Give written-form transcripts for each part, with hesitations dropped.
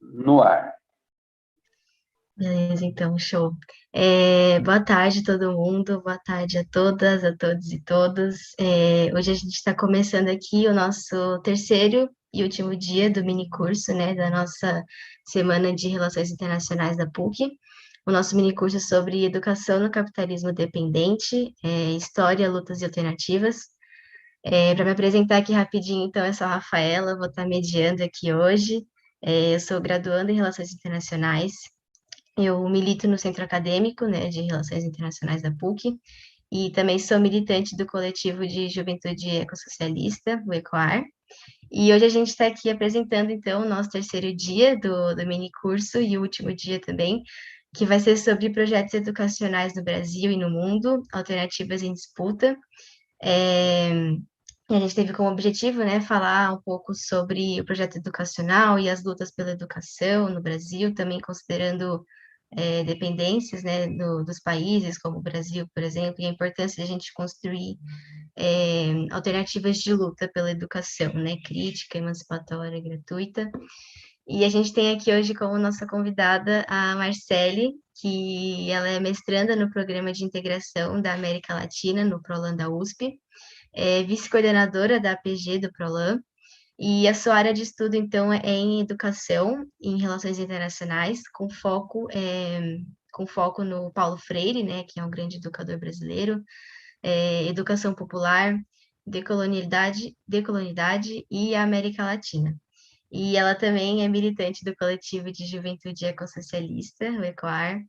no ar. Beleza, então, show. Boa tarde, todo mundo, boa tarde a todas, a todos e todos. Hoje a gente está começando aqui o nosso terceiro e último dia do mini curso, né, da nossa Semana de Relações Internacionais da PUC. O nosso mini curso é sobre educação no capitalismo dependente, história, lutas e alternativas. Para me apresentar aqui rapidinho, então, eu sou a Rafaela, vou estar mediando aqui hoje. Eu sou graduanda em Relações Internacionais. Eu milito no Centro Acadêmico, né, de Relações Internacionais da PUC, e também sou militante do Coletivo de Juventude Ecossocialista, o ECOAR. E hoje a gente está aqui apresentando, então, o nosso terceiro dia do mini curso e o último dia também, que vai ser sobre projetos educacionais no Brasil e no mundo, alternativas em disputa. E a gente teve como objetivo, né, falar um pouco sobre o projeto educacional e as lutas pela educação no Brasil, também considerando dependências, né, dos países, como o Brasil, por exemplo, e a importância de a gente construir alternativas de luta pela educação, né, crítica, emancipatória, gratuita. E a gente tem aqui hoje como nossa convidada a Marcele, que ela é mestranda no Programa de Integração da América Latina, no PROLAN da USP, é vice-coordenadora da APG do PROLAN, e a sua área de estudo, então, é em educação, em relações internacionais, com foco no Paulo Freire, né, que é um grande educador brasileiro, educação popular, decolonialidade e a América Latina. E ela também é militante do coletivo de juventude ecossocialista, o ECOAR,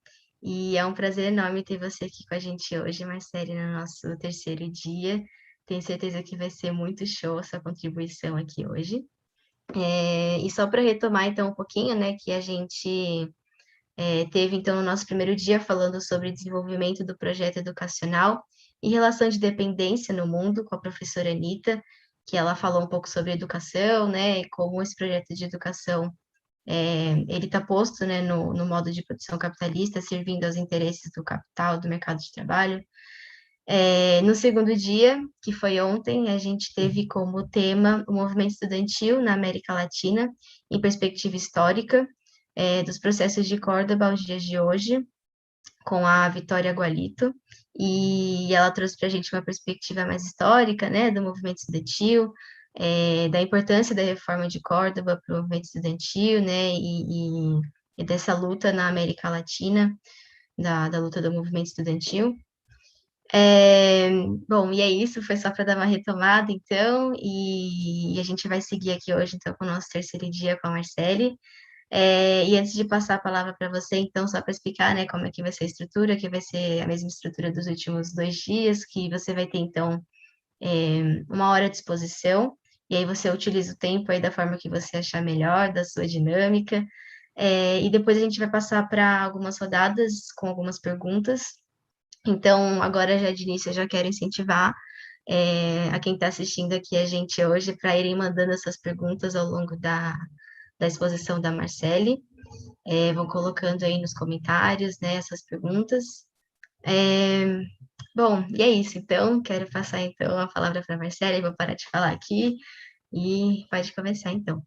e é um prazer enorme ter você aqui com a gente hoje, Marcele, no nosso terceiro dia. Tenho certeza que vai ser muito show a sua contribuição aqui hoje. E só para retomar então um pouquinho, né, que a gente teve então no nosso primeiro dia falando sobre desenvolvimento do projeto educacional e relação de dependência no mundo com a professora Anita, que ela falou um pouco sobre educação, né, e como esse projeto de educação ele está posto, né, no modo de produção capitalista, servindo aos interesses do capital, do mercado de trabalho. No segundo dia, que foi ontem, a gente teve como tema o movimento estudantil na América Latina, em perspectiva histórica, dos processos de Córdoba aos dias de hoje, com a Vitória Gualito, e ela trouxe para a gente uma perspectiva mais histórica, né, do movimento estudantil, da importância da reforma de Córdoba para o movimento estudantil, né, e dessa luta na América Latina, da luta do movimento estudantil. Bom, e é isso, foi só para dar uma retomada, então, e a gente vai seguir aqui hoje, então, com o nosso terceiro dia com a Marcele. E antes de passar a palavra para você, então, só para explicar, né, como é que vai ser a estrutura, que vai ser a mesma estrutura dos últimos 2 dias, que você vai ter, então, 1 hora à disposição, e aí você utiliza o tempo aí da forma que você achar melhor, da sua dinâmica, e depois a gente vai passar para algumas rodadas com algumas perguntas. Então, agora já de início, eu já quero incentivar a quem está assistindo aqui a gente hoje para irem mandando essas perguntas ao longo da exposição da Marcele. Vão colocando aí nos comentários, né, essas perguntas. É, bom, e é isso. Então, quero passar então a palavra para a Marcele, vou parar de falar aqui e pode começar então.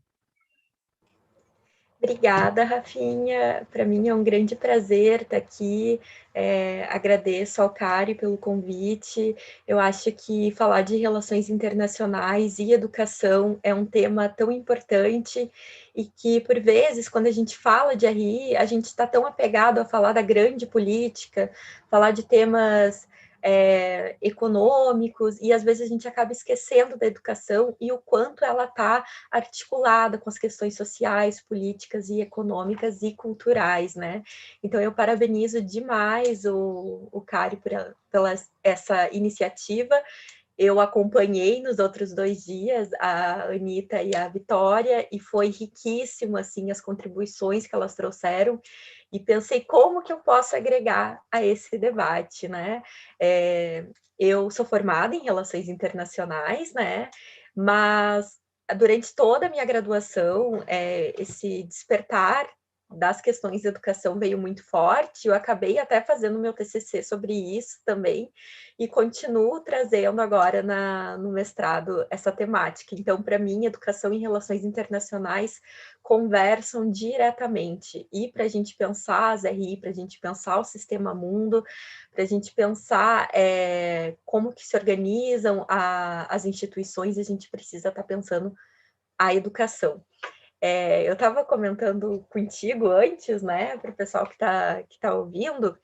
Obrigada, Rafinha. Para mim é um grande prazer estar aqui. Agradeço ao Cari pelo convite. Eu acho que falar de relações internacionais e educação é um tema tão importante e que, por vezes, quando a gente fala de RI, a gente está tão apegado a falar da grande política, falar de temas econômicos, e às vezes a gente acaba esquecendo da educação e o quanto ela está articulada com as questões sociais, políticas e econômicas e culturais, né? Então eu parabenizo demais o Cari pela essa iniciativa. Eu acompanhei nos outros 2 dias a Anitta e a Vitória e foi riquíssimo assim as contribuições que elas trouxeram e pensei como que eu posso agregar a esse debate, né? Eu sou formada em relações internacionais, né? Mas durante toda a minha graduação, esse despertar das questões de educação veio muito forte. Eu acabei até fazendo meu TCC sobre isso também, e continuo trazendo agora no mestrado essa temática. Então, para mim, educação e relações internacionais conversam diretamente, e para a gente pensar as RI, para a gente pensar o sistema mundo, para a gente pensar como que se organizam as instituições, a gente precisa estar pensando a educação. Eu estava comentando contigo antes, né, para o pessoal que tá ouvindo,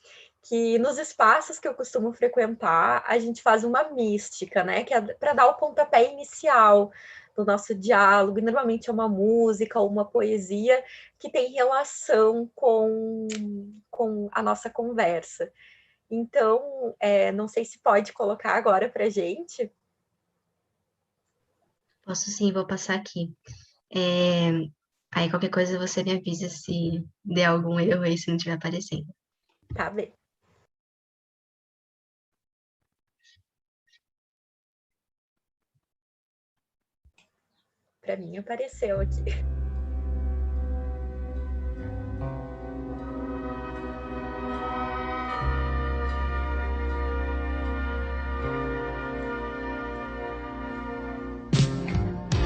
que nos espaços que eu costumo frequentar, a gente faz uma mística, né, que é para dar o pontapé inicial do nosso diálogo, e normalmente é uma música ou uma poesia que tem relação com a nossa conversa. Então, não sei se pode colocar agora para a gente. Posso sim, vou passar aqui. Aí qualquer coisa você me avisa se der algum erro aí, se não estiver aparecendo. Tá bem. Para mim apareceu aqui.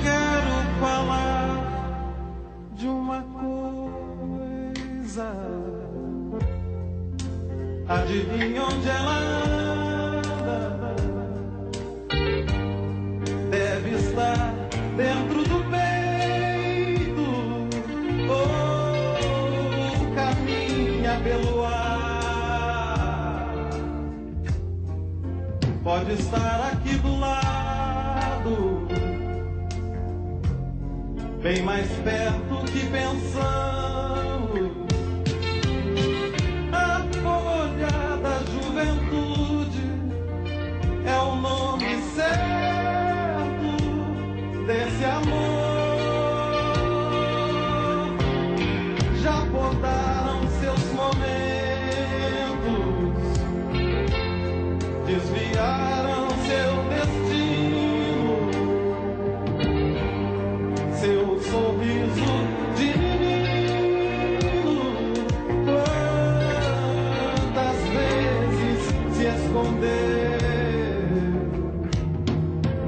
Quero falar de uma coisa. Adivinha onde ela anda? Deve estar dentro do peito, ou caminha pelo ar. Pode estar aqui do lado, bem mais perto que pensamos. A folha da juventude é o nome certo desse amor. Já podaram seus momentos, desviaram seu destino, seu sorriso de menino. Quantas vezes se escondeu,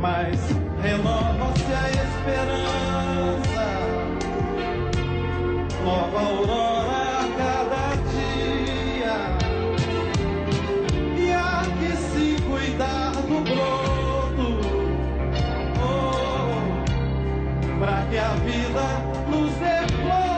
mas renova-se a esperança, nova aurora a cada dia, e há que se cuidar do broto, pra que a vida nos dê flor.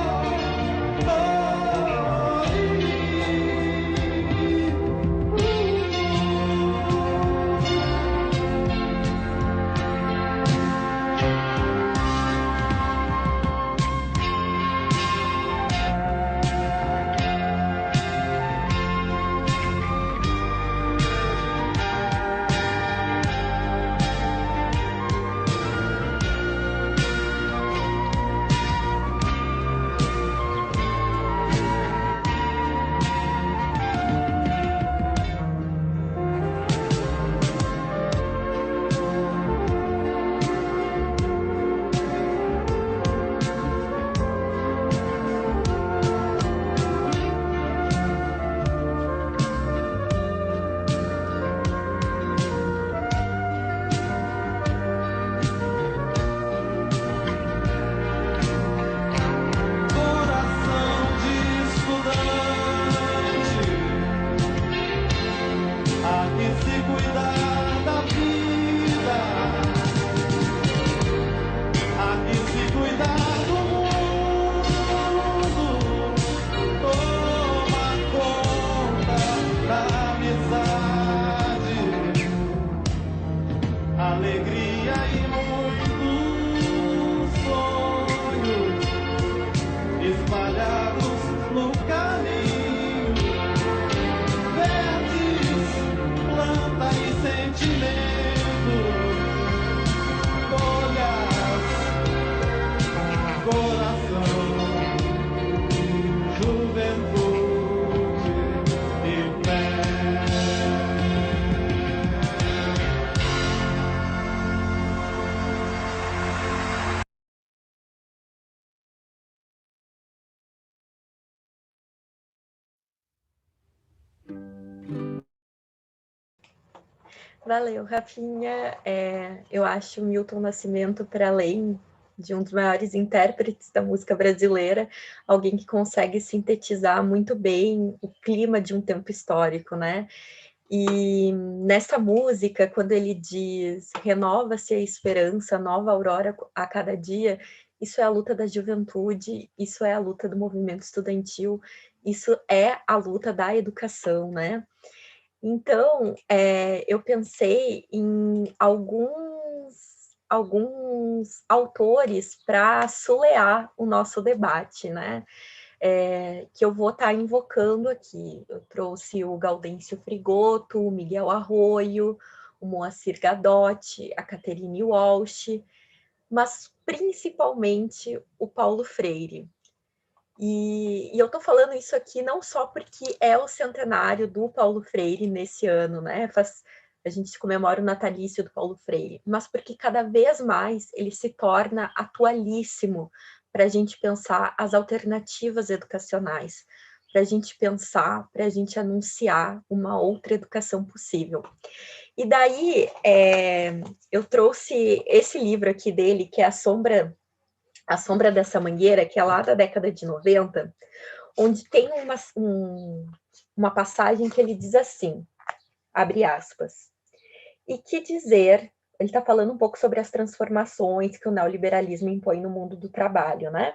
Valeu, Rafinha. Eu acho Milton Nascimento, para além de um dos maiores intérpretes da música brasileira, alguém que consegue sintetizar muito bem o clima de um tempo histórico, né? E nessa música, quando ele diz renova-se a esperança, nova aurora a cada dia, isso é a luta da juventude, isso é a luta do movimento estudantil, isso é a luta da educação, né? Então, eu pensei em alguns autores para solear o nosso debate, né? Que eu vou estar invocando aqui. Eu trouxe o Gaudêncio Frigoto, o Miguel Arroio, o Moacir Gadotti, a Catherine Walsh, mas principalmente o Paulo Freire. E eu estou falando isso aqui não só porque é o centenário do Paulo Freire nesse ano, né? A gente comemora o natalício do Paulo Freire, mas porque cada vez mais ele se torna atualíssimo para a gente pensar as alternativas educacionais, para a gente pensar, para a gente anunciar uma outra educação possível. E daí eu trouxe esse livro aqui dele, que é A Sombra dessa Mangueira, que é lá da década de 90, onde tem uma passagem que ele diz assim, abre aspas, e que dizer, ele está falando um pouco sobre as transformações que o neoliberalismo impõe no mundo do trabalho, né?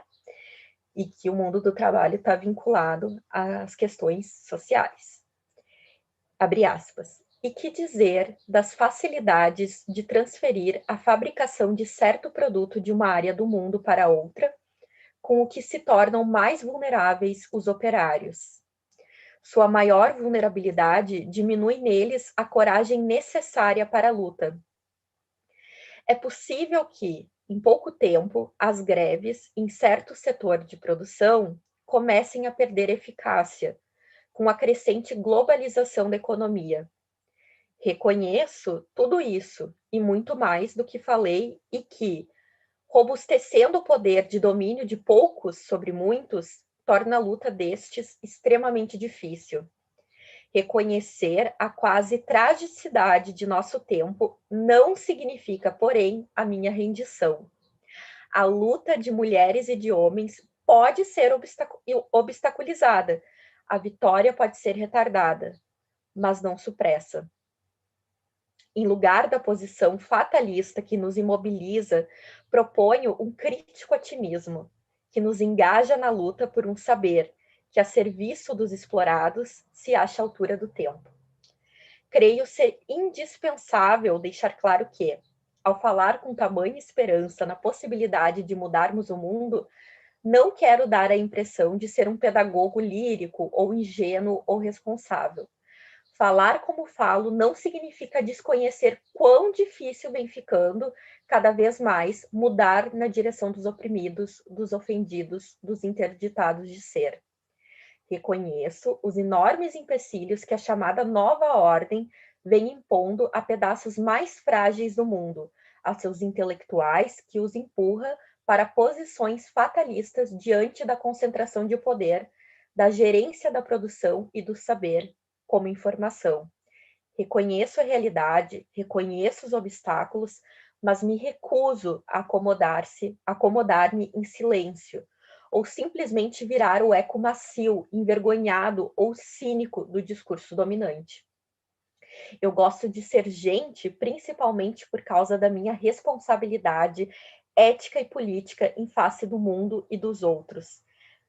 E que o mundo do trabalho está vinculado às questões sociais. Abre aspas. E que dizer das facilidades de transferir a fabricação de certo produto de uma área do mundo para outra, com o que se tornam mais vulneráveis os operários. Sua maior vulnerabilidade diminui neles a coragem necessária para a luta. É possível que, em pouco tempo, as greves em certo setor de produção comecem a perder eficácia, com a crescente globalização da economia. Reconheço tudo isso e muito mais do que falei e que, robustecendo o poder de domínio de poucos sobre muitos, torna a luta destes extremamente difícil. Reconhecer a quase tragicidade de nosso tempo não significa, porém, a minha rendição. A luta de mulheres e de homens pode ser obstaculizada, a vitória pode ser retardada, mas não supressa. Em lugar da posição fatalista que nos imobiliza, proponho um crítico otimismo, que nos engaja na luta por um saber que, a serviço dos explorados, se acha à altura do tempo. Creio ser indispensável deixar claro que, ao falar com tamanha esperança na possibilidade de mudarmos o mundo, não quero dar a impressão de ser um pedagogo lírico ou ingênuo ou responsável. Falar como falo não significa desconhecer quão difícil vem ficando, cada vez mais, mudar na direção dos oprimidos, dos ofendidos, dos interditados de ser. Reconheço os enormes empecilhos que a chamada nova ordem vem impondo a pedaços mais frágeis do mundo, a seus intelectuais que os empurra para posições fatalistas diante da concentração de poder, da gerência da produção e do saber, como informação. Reconheço a realidade, reconheço os obstáculos, mas me recuso a acomodar-me em silêncio, ou simplesmente virar o eco macio, envergonhado ou cínico do discurso dominante. Eu gosto de ser gente, principalmente por causa da minha responsabilidade ética e política em face do mundo e dos outros.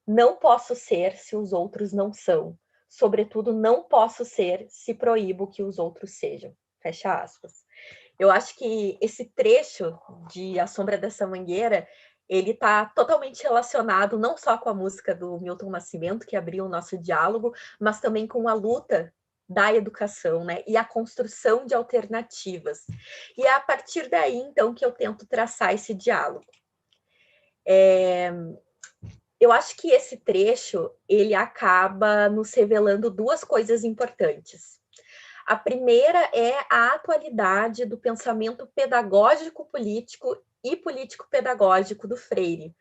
Não posso ser se os outros não são. Sobretudo, não posso ser se proíbo que os outros sejam. Fecha aspas. Eu acho que esse trecho de A Sombra dessa Mangueira, ele está totalmente relacionado não só com a música do Milton Nascimento, que abriu o nosso diálogo, mas também com a luta da educação, né? E a construção de alternativas. E é a partir daí, então, que eu tento traçar esse diálogo. Eu acho que esse trecho, ele acaba nos revelando duas coisas importantes. A primeira é a atualidade do pensamento pedagógico-político e político-pedagógico do Freire,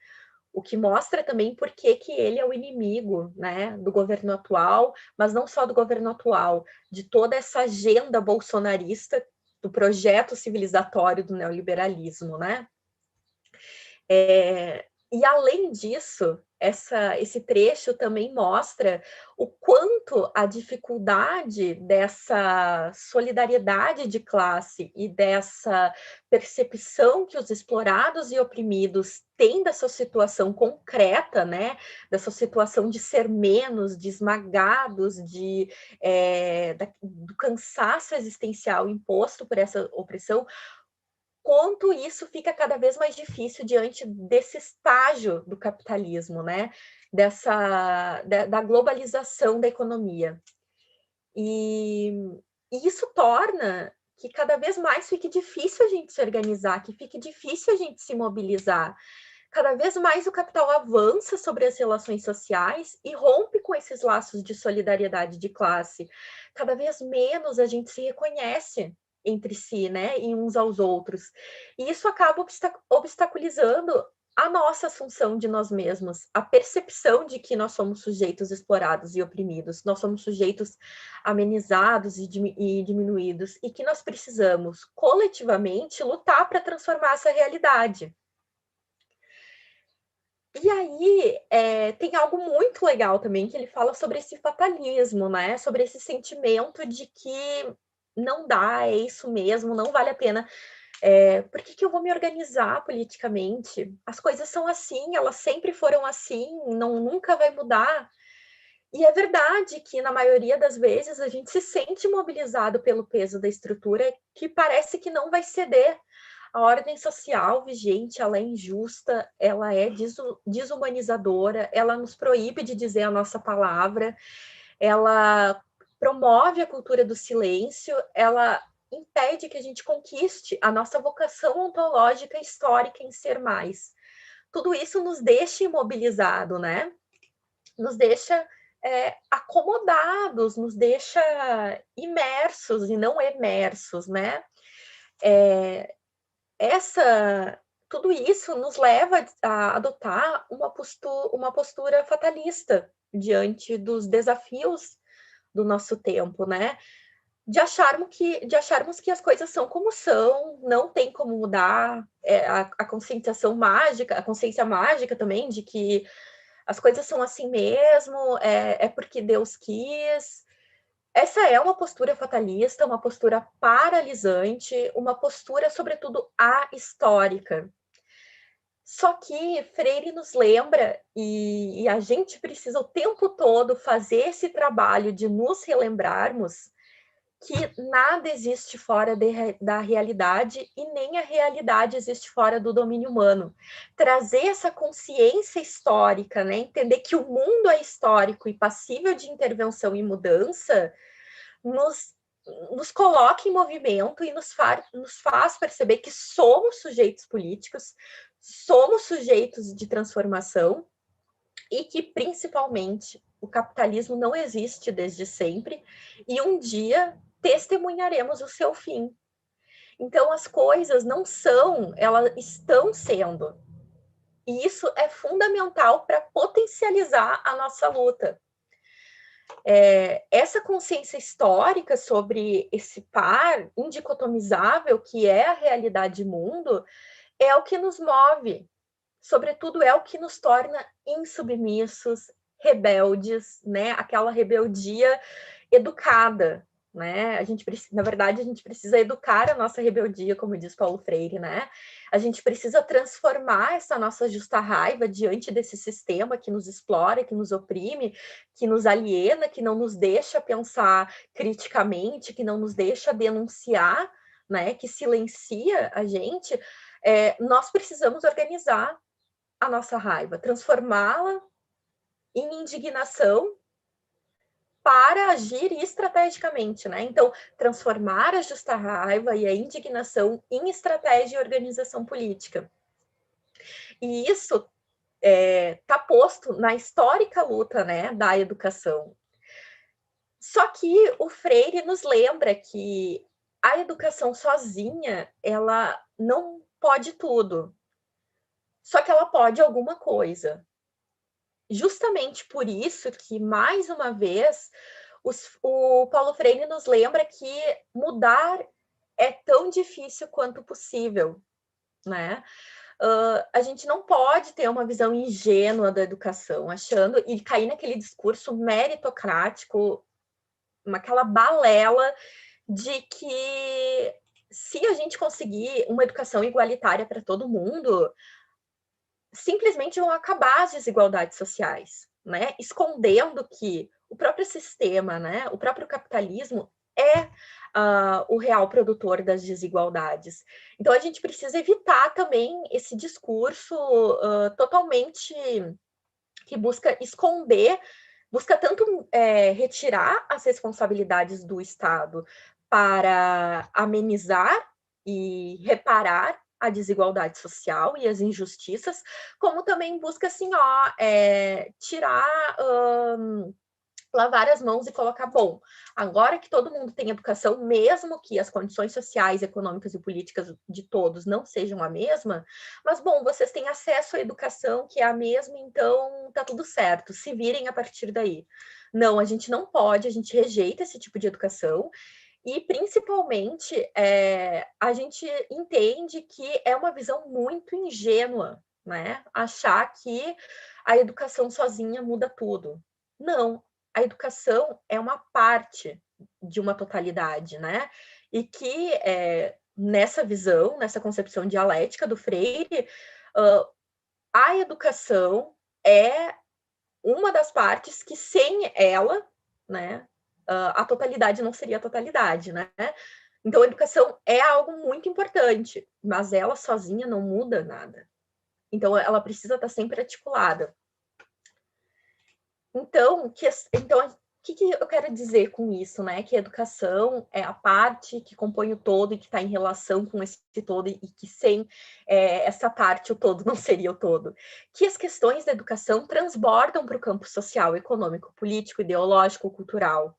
o que mostra também por que ele é o inimigo, né, do governo atual, mas não só do governo atual, de toda essa agenda bolsonarista do projeto civilizatório do neoliberalismo, né? E além disso, esse trecho também mostra o quanto a dificuldade dessa solidariedade de classe e dessa percepção que os explorados e oprimidos têm dessa situação concreta, né? Dessa situação de ser menos, de esmagados, do cansaço existencial imposto por essa opressão, quanto isso fica cada vez mais difícil diante desse estágio do capitalismo, né? Da globalização da economia. E isso torna que cada vez mais fique difícil a gente se organizar, que fique difícil a gente se mobilizar. Cada vez mais o capital avança sobre as relações sociais e rompe com esses laços de solidariedade de classe. Cada vez menos a gente se reconhece entre si, né, e uns aos outros. E isso acaba obstaculizando a nossa assunção de nós mesmos, a percepção de que nós somos sujeitos explorados e oprimidos, nós somos sujeitos amenizados e diminuídos, e que nós precisamos, coletivamente, lutar para transformar essa realidade. E aí, tem algo muito legal também, que ele fala sobre esse fatalismo, né? Sobre esse sentimento de que não dá, é isso mesmo, não vale a pena. Por que eu vou me organizar politicamente? As coisas são assim, elas sempre foram assim, nunca vai mudar. E é verdade que, na maioria das vezes, a gente se sente mobilizado pelo peso da estrutura que parece que não vai ceder. A ordem social vigente, ela é injusta, ela é desumanizadora, ela nos proíbe de dizer a nossa palavra, ela promove a cultura do silêncio, ela impede que a gente conquiste a nossa vocação ontológica histórica em ser mais. Tudo isso nos deixa imobilizado, né? Nos deixa acomodados, nos deixa imersos e não emersos, né? Tudo isso nos leva a adotar uma postura fatalista diante dos desafios do nosso tempo, né? De acharmos que as coisas são como são, não tem como mudar, a conscientização mágica, a consciência mágica também de que as coisas são assim mesmo, é porque Deus quis. Essa é uma postura fatalista, uma postura paralisante, uma postura, sobretudo, ahistórica. Só que Freire nos lembra, e a gente precisa o tempo todo fazer esse trabalho de nos relembrarmos que nada existe fora da realidade e nem a realidade existe fora do domínio humano. Trazer essa consciência histórica, né? Entender que o mundo é histórico e passível de intervenção e mudança, nos coloca em movimento e nos faz perceber que somos sujeitos políticos, somos sujeitos de transformação e que, principalmente, o capitalismo não existe desde sempre e um dia testemunharemos o seu fim. Então, as coisas não são, elas estão sendo. E isso é fundamental para potencializar a nossa luta. Essa consciência histórica sobre esse par indicotomizável que é a realidade mundo é o que nos move, sobretudo é o que nos torna insubmissos, rebeldes, né? Aquela rebeldia educada, né? Na verdade, a gente precisa educar a nossa rebeldia, como diz Paulo Freire, né? A gente precisa transformar essa nossa justa raiva diante desse sistema que nos explora, que nos oprime, que nos aliena, que não nos deixa pensar criticamente, que não nos deixa denunciar, né? Que silencia a gente. Nós precisamos organizar a nossa raiva, transformá-la em indignação para agir estrategicamente, né? Então, transformar a justa raiva e a indignação em estratégia e organização política. E isso está posto na histórica luta, né, da educação. Só que o Freire nos lembra que a educação sozinha, ela não pode tudo. Só que ela pode alguma coisa. Justamente por isso que, mais uma vez, o Paulo Freire nos lembra que mudar é tão difícil quanto possível, né? A gente não pode ter uma visão ingênua da educação, achando e cair naquele discurso meritocrático, aquela balela de que se a gente conseguir uma educação igualitária para todo mundo, simplesmente vão acabar as desigualdades sociais, né? Escondendo que o próprio sistema, né, o próprio capitalismo é o real produtor das desigualdades. Então, a gente precisa evitar também esse discurso totalmente que busca esconder, busca tanto retirar as responsabilidades do Estado para amenizar e reparar a desigualdade social e as injustiças, como também busca, assim, tirar, lavar as mãos e colocar, bom, agora que todo mundo tem educação, mesmo que as condições sociais, econômicas e políticas de todos não sejam a mesma, mas, bom, vocês têm acesso à educação que é a mesma, então tá tudo certo, se virem a partir daí. Não, a gente não pode, a gente rejeita esse tipo de educação, e, principalmente, a gente entende que é uma visão muito ingênua, né? Achar que a educação sozinha muda tudo. Não, a educação é uma parte de uma totalidade, né? E que, nessa visão, nessa concepção dialética do Freire, a educação é uma das partes que, sem ela, né, a totalidade não seria a totalidade, né? Então, a educação é algo muito importante, mas ela sozinha não muda nada. Então, ela precisa estar sempre articulada. Então, o que eu quero dizer com isso, né? Que a educação é a parte que compõe o todo e que está em relação com esse todo, e que sem essa parte o todo não seria o todo. Que as questões da educação transbordam para o campo social, econômico, político, ideológico, cultural.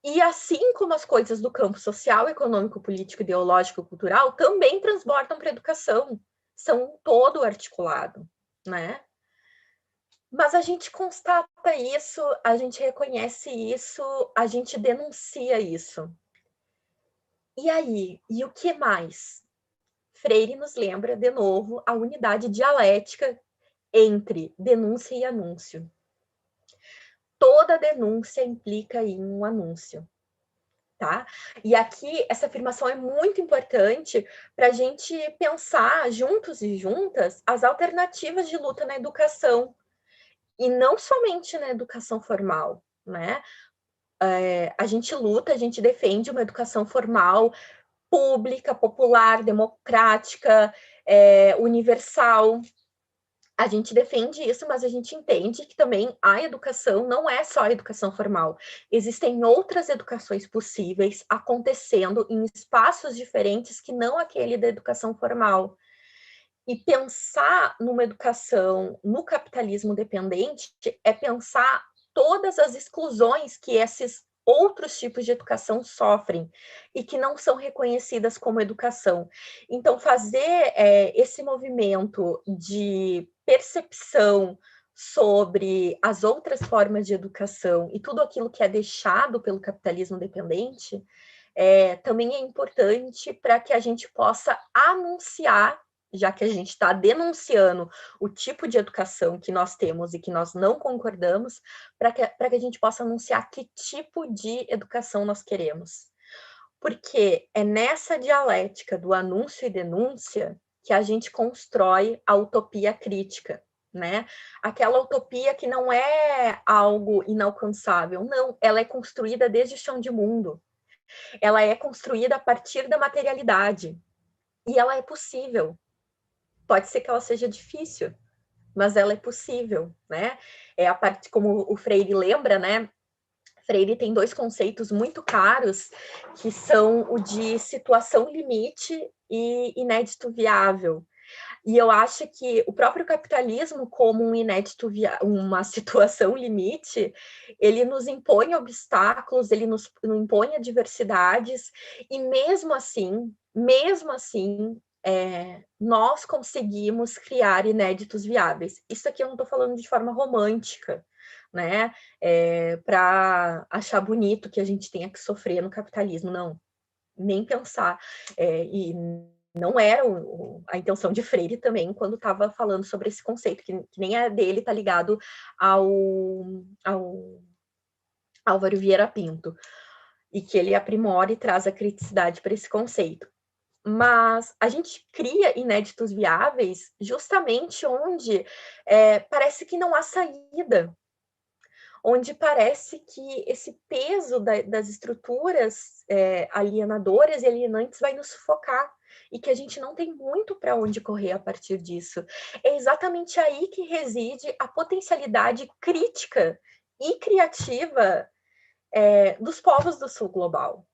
E assim como as coisas do campo social, econômico, político, ideológico, cultural também transbordam para a educação, são um todo articulado, né? Mas a gente constata isso, a gente reconhece isso, a gente denuncia isso. E aí, e o que mais? Freire nos lembra, de novo, a unidade dialética entre denúncia e anúncio. Toda denúncia implica em um anúncio. Tá? E aqui, essa afirmação é muito importante para a gente pensar juntos e juntas as alternativas de luta na educação, e não somente na educação formal, né? A gente luta, a gente defende uma educação formal, pública, popular, democrática, universal. A gente defende isso, mas a gente entende que também a educação não é só a educação formal. Existem outras educações possíveis acontecendo em espaços diferentes que não aquele da educação formal. E pensar numa educação no capitalismo dependente é pensar todas as exclusões que esses outros tipos de educação sofrem e que não são reconhecidas como educação. Então, fazer esse movimento de percepção sobre as outras formas de educação e tudo aquilo que é deixado pelo capitalismo dependente também é importante para que a gente possa anunciar, já que a gente está denunciando o tipo de educação que nós temos e que nós não concordamos, para que a gente possa anunciar que tipo de educação nós queremos. Porque é nessa dialética do anúncio e denúncia que a gente constrói a utopia crítica, né? Aquela utopia que não é algo inalcançável, não, ela é construída desde o chão de mundo. Ela é construída a partir da materialidade. E ela é possível. Pode ser que ela seja difícil, mas ela é possível, né? É a parte, como o Freire lembra, né? Freire tem dois conceitos muito caros, que são o de situação limite e inédito viável. E eu acho que o próprio capitalismo, como um uma situação limite, ele nos impõe obstáculos, ele nos impõe adversidades, e mesmo assim, nós conseguimos criar inéditos viáveis. Isso aqui eu não estou falando de forma romântica, né? Para achar bonito que a gente tenha que sofrer no capitalismo, não. nem pensar. E não era a intenção de Freire também, quando estava falando sobre esse conceito, que nem é dele, está ligado ao Álvaro Vieira Pinto, e que ele aprimora e traz a criticidade para esse conceito. Mas a gente cria inéditos viáveis justamente onde parece que não há saída, onde parece que esse peso das estruturas alienadoras e alienantes vai nos sufocar, e que a gente não tem muito para onde correr a partir disso. É exatamente aí que reside a potencialidade crítica e criativa dos povos do sul global,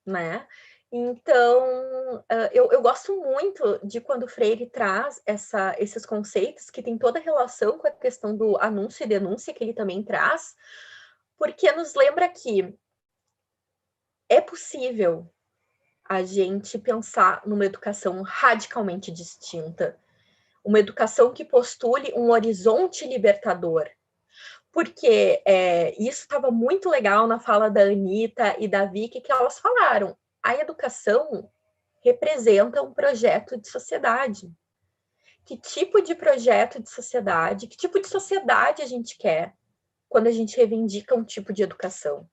né? Então, eu gosto muito de quando Freire traz esses conceitos que tem toda a relação com a questão do anúncio e denúncia que ele também traz, porque nos lembra que é possível a gente pensar numa educação radicalmente distinta, uma educação que postule um horizonte libertador, porque isso estava muito legal na fala da Anitta e da Vicky, que elas falaram, a educação representa um projeto de sociedade. Que tipo de projeto de sociedade, que tipo de sociedade a gente quer quando a gente reivindica um tipo de educação?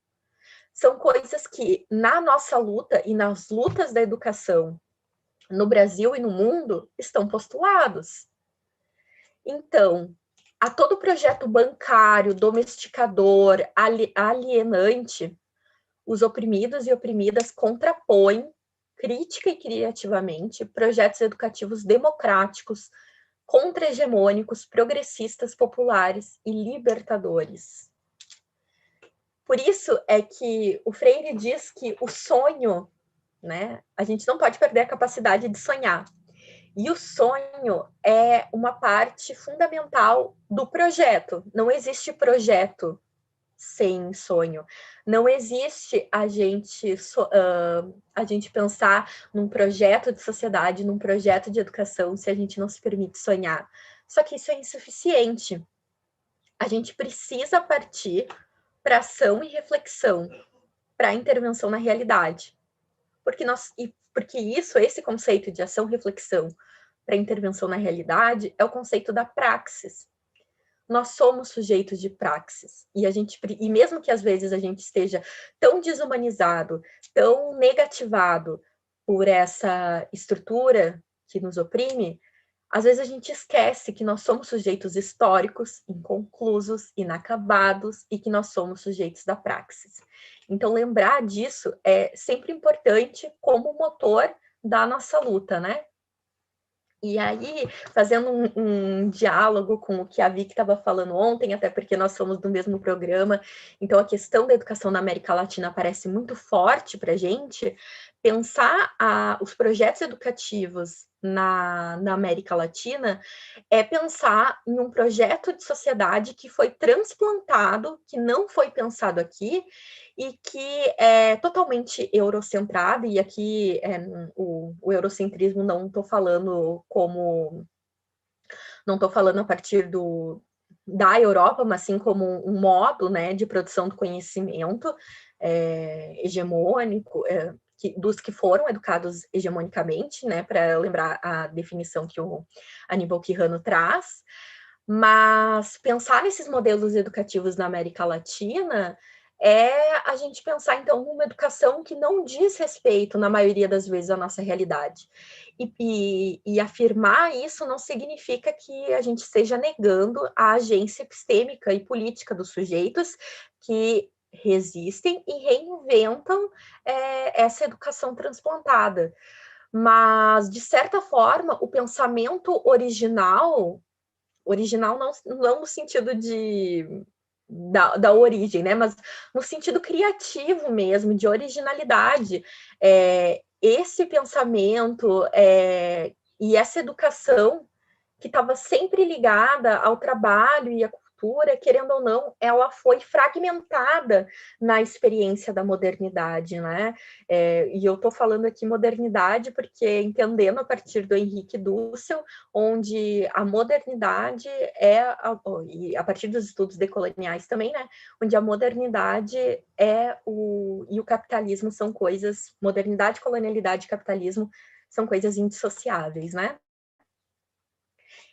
São coisas que, na nossa luta e nas lutas da educação no Brasil e no mundo, estão postulados. Então, a todo projeto bancário, domesticador, alienante, os oprimidos e oprimidas contrapõem, crítica e criativamente, projetos educativos democráticos, contra-hegemônicos, progressistas, populares e libertadores. Por isso é que o Freire diz que o sonho, né, a gente não pode perder a capacidade de sonhar. E o sonho é uma parte fundamental do projeto. Não existe projeto sem sonho. Não existe a gente pensar num projeto de sociedade, num projeto de educação, se a gente não se permite sonhar. Só que isso é insuficiente. A gente precisa partir para ação e reflexão, para a intervenção na realidade. Porque esse conceito de ação e reflexão para intervenção na realidade é o conceito da praxis. Nós somos sujeitos de praxis, e mesmo que às vezes a gente esteja tão desumanizado, tão negativado por essa estrutura que nos oprime, às vezes a gente esquece que nós somos sujeitos históricos, inconclusos, inacabados, e que nós somos sujeitos da praxis. Então, lembrar disso é sempre importante como motor da nossa luta, né? E aí, fazendo um diálogo com o que a Vicky estava falando ontem, até porque nós somos do mesmo programa, então a questão da educação na América Latina parece muito forte para a gente. Pensar os projetos educativos na América Latina é pensar em um projeto de sociedade que foi transplantado, que não foi pensado aqui, e que é totalmente eurocentrado, e aqui o eurocentrismo não estou falando a partir da Europa, mas sim como um modo, né, de produção do conhecimento hegemônico, dos que foram educados hegemonicamente, né, para lembrar a definição que o Aníbal Quijano traz. Mas pensar nesses modelos educativos na América Latina é a gente pensar, então, numa educação que não diz respeito, na maioria das vezes, à nossa realidade. E afirmar isso não significa que a gente esteja negando a agência epistêmica e política dos sujeitos que resistem e reinventam essa educação transplantada. Mas, de certa forma, o pensamento original não no sentido da origem, né? Mas no sentido criativo mesmo, de originalidade. Esse pensamento e essa educação que estava sempre ligada ao trabalho e à cultura, querendo ou não, ela foi fragmentada na experiência da modernidade, né? E eu estou falando aqui modernidade porque entendendo a partir do Henrique Dussel, onde a modernidade e a partir dos estudos decoloniais também, né? Onde a modernidade e o capitalismo são coisas, modernidade, colonialidade e capitalismo são coisas indissociáveis, né?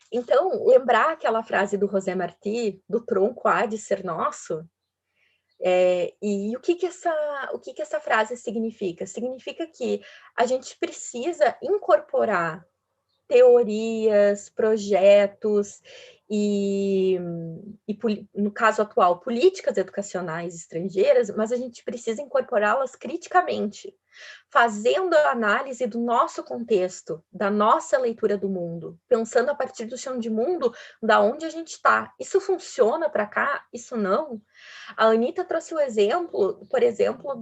Então, lembrar aquela frase do José Martí, do tronco há de ser nosso, e o que essa frase significa? Significa que a gente precisa incorporar teorias, projetos e, no caso atual, políticas educacionais estrangeiras, mas a gente precisa incorporá-las criticamente, fazendo a análise do nosso contexto, da nossa leitura do mundo, pensando a partir do chão de mundo, da onde a gente está. Isso funciona para cá? Isso não? A Anitta trouxe o exemplo, por exemplo,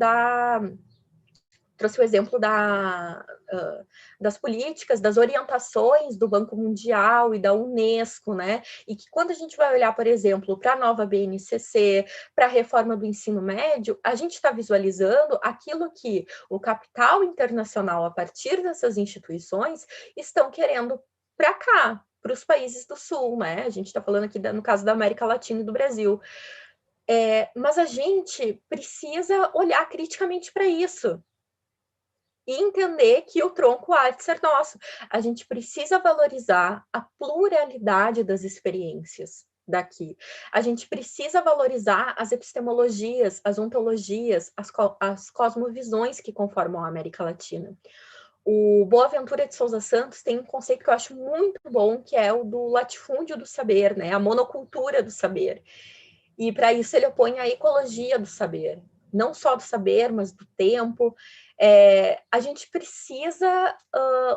das políticas, das orientações do Banco Mundial e da Unesco, né? E que quando a gente vai olhar, por exemplo, para a nova BNCC, para a reforma do ensino médio, a gente está visualizando aquilo que o capital internacional, a partir dessas instituições, estão querendo para cá, para os países do Sul, né? A gente está falando aqui, no caso da América Latina e do Brasil. Mas a gente precisa olhar criticamente para isso e entender que o tronco há de ser nosso. A gente precisa valorizar a pluralidade das experiências daqui. A gente precisa valorizar as epistemologias, as ontologias, as cosmovisões que conformam a América Latina. O Boaventura de Souza Santos tem um conceito que eu acho muito bom, que é o do latifúndio do saber, né? A monocultura do saber. E para isso ele opõe a ecologia do saber, não só do saber, mas do tempo. A gente precisa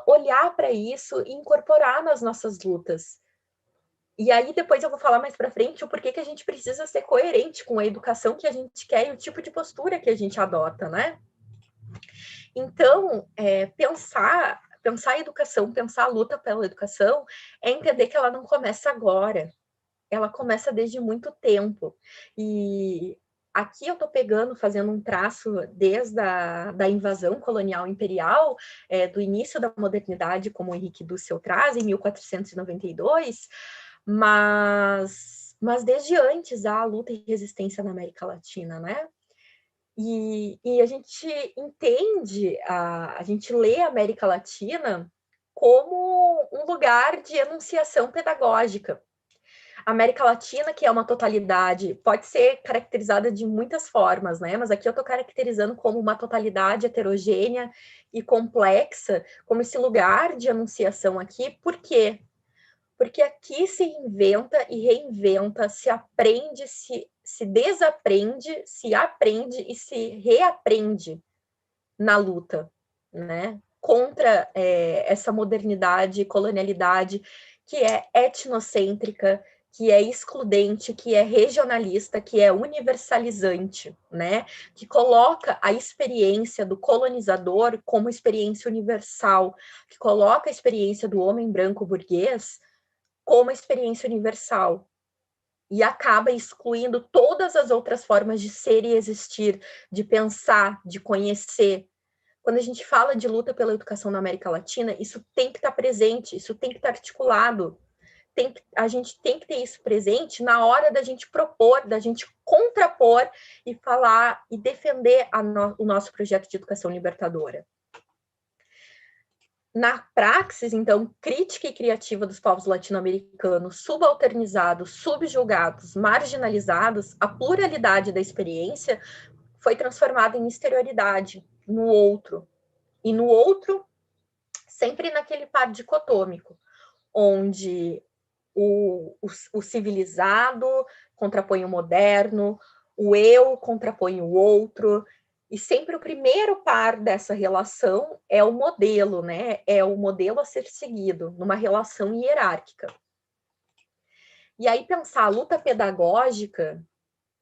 olhar para isso e incorporar nas nossas lutas. E aí depois eu vou falar mais para frente o porquê que a gente precisa ser coerente com a educação que a gente quer e o tipo de postura que a gente adota, né? Então, pensar a educação, pensar a luta pela educação, é entender que ela não começa agora, ela começa desde muito tempo. E aqui eu estou fazendo um traço desde da invasão colonial imperial, do início da modernidade, como o Henrique Dussel traz, em 1492, mas desde antes há luta e resistência na América Latina, né? E a gente entende, a gente lê a América Latina como um lugar de enunciação pedagógica. A América Latina, que é uma totalidade, pode ser caracterizada de muitas formas, né? Mas aqui eu estou caracterizando como uma totalidade heterogênea e complexa, como esse lugar de enunciação aqui. Por quê? Porque aqui se inventa e reinventa, se aprende, se desaprende, se aprende e se reaprende na luta, né? Contra essa modernidade, colonialidade que é etnocêntrica, que é excludente, que é regionalista, que é universalizante, né? Que coloca a experiência do colonizador como experiência universal, que coloca a experiência do homem branco burguês como experiência universal e acaba excluindo todas as outras formas de ser e existir, de pensar, de conhecer. Quando a gente fala de luta pela educação na América Latina, isso tem que estar presente, isso tem que estar articulado. A gente tem que ter isso presente na hora da gente propor, da gente contrapor e falar e defender o nosso projeto de educação libertadora. Na praxis, então, crítica e criativa dos povos latino-americanos, subalternizados, subjugados, marginalizados, a pluralidade da experiência foi transformada em exterioridade, no outro. E no outro, sempre naquele par dicotômico, onde o civilizado contrapõe o moderno, o eu contrapõe o outro, e sempre o primeiro par dessa relação é o modelo, né? É o modelo a ser seguido, numa relação hierárquica. E aí pensar a luta pedagógica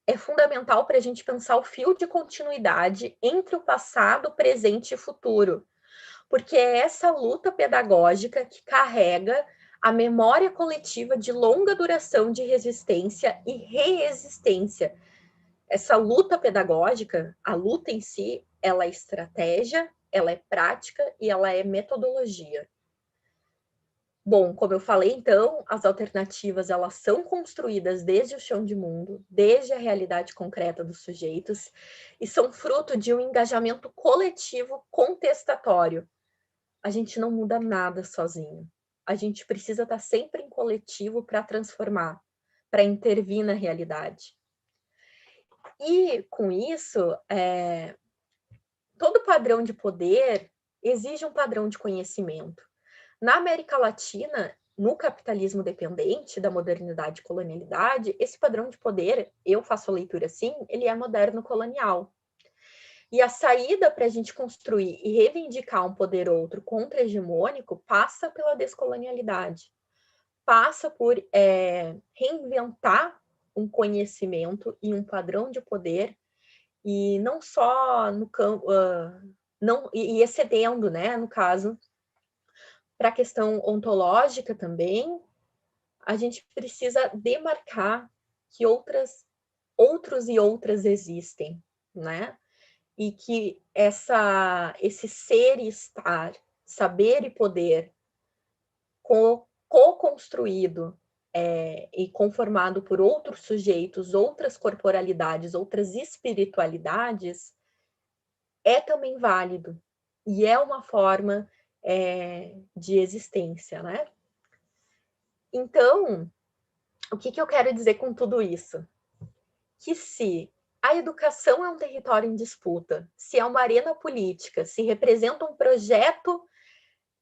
é fundamental para a gente pensar o fio de continuidade entre o passado, presente e futuro, porque é essa luta pedagógica que carrega a memória coletiva de longa duração de resistência e reexistência. Essa luta pedagógica, a luta em si, ela é estratégia, ela é prática e ela é metodologia. Bom, como eu falei, então, as alternativas, elas são construídas desde o chão de mundo, desde a realidade concreta dos sujeitos, e são fruto de um engajamento coletivo contestatório. A gente não muda nada sozinho. A gente precisa estar sempre em coletivo para transformar, para intervir na realidade. E, com isso, todo padrão de poder exige um padrão de conhecimento. Na América Latina, no capitalismo dependente da modernidade e colonialidade, esse padrão de poder, eu faço a leitura assim, ele é moderno-colonial. E a saída para a gente construir e reivindicar um poder outro contra-hegemônico passa pela descolonialidade, passa por reinventar um conhecimento e um padrão de poder, e não só no campo, e excedendo, né, no caso, para a questão ontológica também, a gente precisa demarcar que outros e outras existem, né? E que esse ser e estar, saber e poder, co-construído e conformado por outros sujeitos, outras corporalidades, outras espiritualidades, é também válido. E é uma forma de existência, né? Então, o que eu quero dizer com tudo isso? Que se a educação é um território em disputa, se é uma arena política, se representa um projeto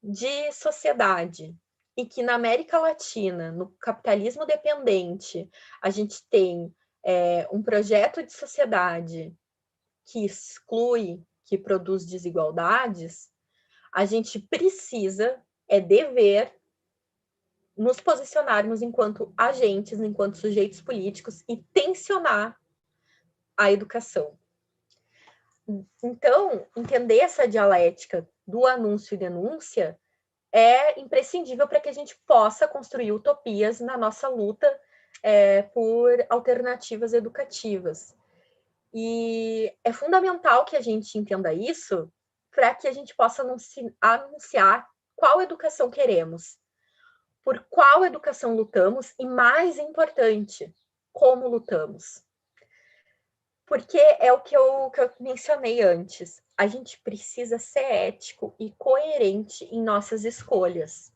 de sociedade, e que na América Latina, no capitalismo dependente, a gente tem um projeto de sociedade que exclui, que produz desigualdades, a gente precisa, é dever, nos posicionarmos enquanto agentes, enquanto sujeitos políticos e tensionar a educação. Então, entender essa dialética do anúncio e denúncia é imprescindível para que a gente possa construir utopias na nossa luta por alternativas educativas. E é fundamental que a gente entenda isso para que a gente possa anunciar qual educação queremos, por qual educação lutamos e, mais importante, como lutamos. Porque é o que eu mencionei antes. A gente precisa ser ético e coerente em nossas escolhas.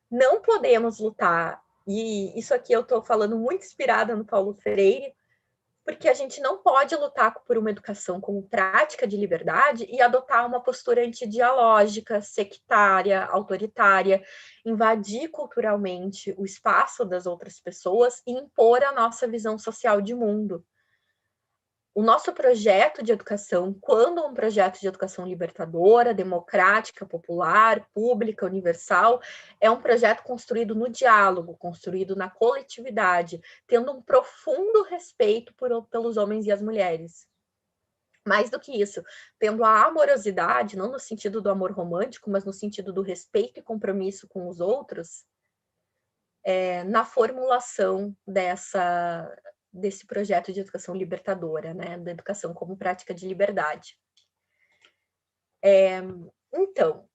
Não podemos lutar, e isso aqui eu estou falando muito inspirada no Paulo Freire, porque a gente não pode lutar por uma educação como prática de liberdade e adotar uma postura antidialógica, sectária, autoritária, invadir culturalmente o espaço das outras pessoas e impor a nossa visão social de mundo. O nosso projeto de educação, quando um projeto de educação libertadora, democrática, popular, pública, universal, é um projeto construído no diálogo, construído na coletividade, tendo um profundo respeito pelos homens e as mulheres. Mais do que isso, tendo a amorosidade, não no sentido do amor romântico, mas no sentido do respeito e compromisso com os outros, na formulação desse projeto de educação libertadora, né, da educação como prática de liberdade. Então,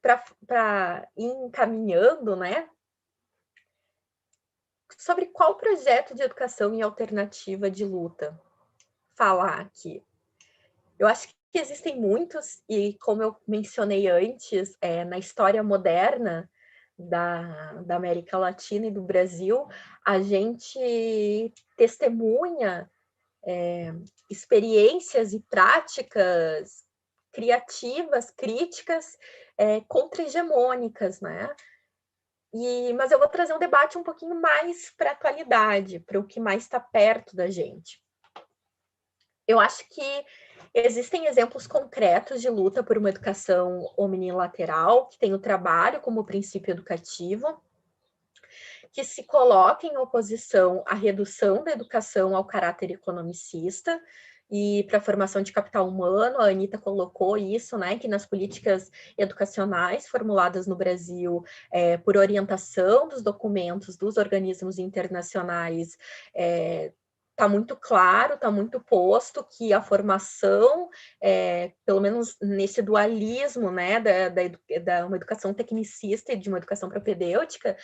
para ir encaminhando, né, sobre qual projeto de educação e alternativa de luta falar aqui. Eu acho que existem muitos, e como eu mencionei antes, na história moderna da América Latina e do Brasil, a gente testemunha experiências e práticas criativas, críticas, contra-hegemônicas, né? Mas eu vou trazer um debate um pouquinho mais para a atualidade, para o que mais está perto da gente. Eu acho que existem exemplos concretos de luta por uma educação omnilateral, que tem o trabalho como princípio educativo, que se coloca em oposição à redução da educação ao caráter economicista, e para a formação de capital humano. A Anita colocou isso, né, que nas políticas educacionais formuladas no Brasil, por orientação dos documentos dos organismos internacionais, está muito claro, está muito posto que a formação, pelo menos nesse dualismo, né, da uma educação tecnicista e de uma educação propedêutica,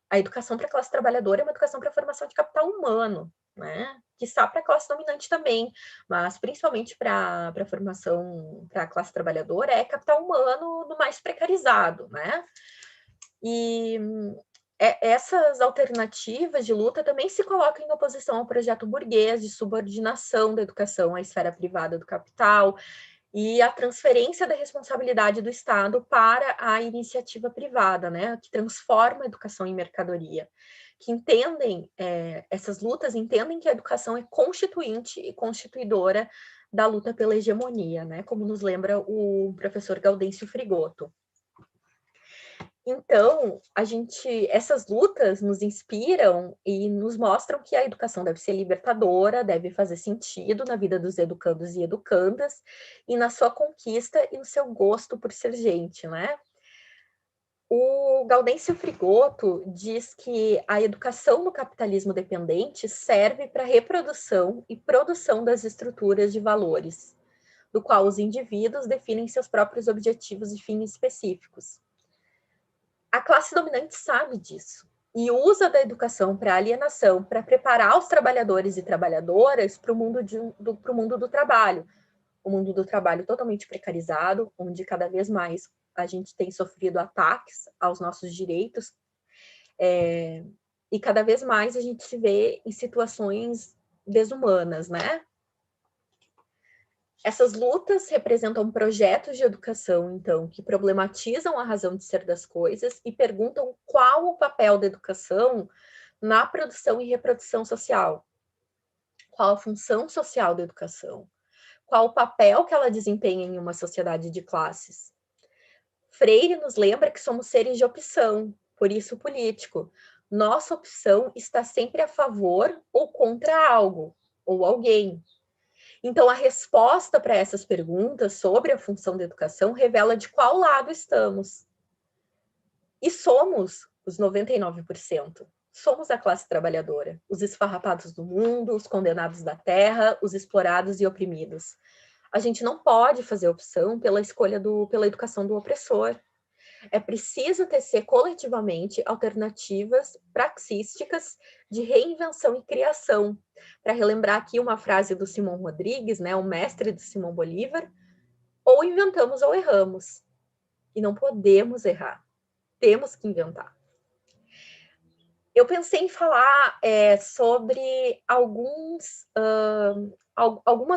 a educação para a classe trabalhadora é uma educação para a formação de capital humano, né? Que está para a classe dominante também, mas principalmente para a formação para a classe trabalhadora é capital humano do mais precarizado, né? E essas alternativas de luta também se colocam em oposição ao projeto burguês de subordinação da educação à esfera privada do capital e a transferência da responsabilidade do Estado para a iniciativa privada, né, que transforma a educação em mercadoria, que entendem, essas lutas entendem que a educação é constituinte e constituidora da luta pela hegemonia, né, como nos lembra o professor Gaudêncio Frigoto. Então, essas lutas nos inspiram e nos mostram que a educação deve ser libertadora, deve fazer sentido na vida dos educandos e educandas, e na sua conquista e no seu gosto por ser gente, né? O Gaudêncio Frigoto diz que a educação no capitalismo dependente serve para a reprodução e produção das estruturas de valores, do qual os indivíduos definem seus próprios objetivos e fins específicos. A classe dominante sabe disso e usa da educação para alienação, para preparar os trabalhadores e trabalhadoras para o mundo do trabalho. O mundo do trabalho totalmente precarizado, onde cada vez mais a gente tem sofrido ataques aos nossos direitos, e cada vez mais a gente se vê em situações desumanas, né? Essas lutas representam projetos de educação, então, que problematizam a razão de ser das coisas e perguntam qual o papel da educação na produção e reprodução social. Qual a função social da educação? Qual o papel que ela desempenha em uma sociedade de classes? Freire nos lembra que somos seres de opção, por isso político. Nossa opção está sempre a favor ou contra algo, ou alguém. Então, a resposta para essas perguntas sobre a função da educação revela de qual lado estamos. E somos os 99%. Somos a classe trabalhadora, os esfarrapados do mundo, os condenados da terra, os explorados e oprimidos. A gente não pode fazer opção pela educação do opressor. É preciso tecer coletivamente alternativas praxísticas de reinvenção e criação. Para relembrar aqui uma frase do Simão Rodrigues, né, o mestre do Simão Bolívar, ou inventamos ou erramos. E não podemos errar. Temos que inventar. Eu pensei em falar sobre algumas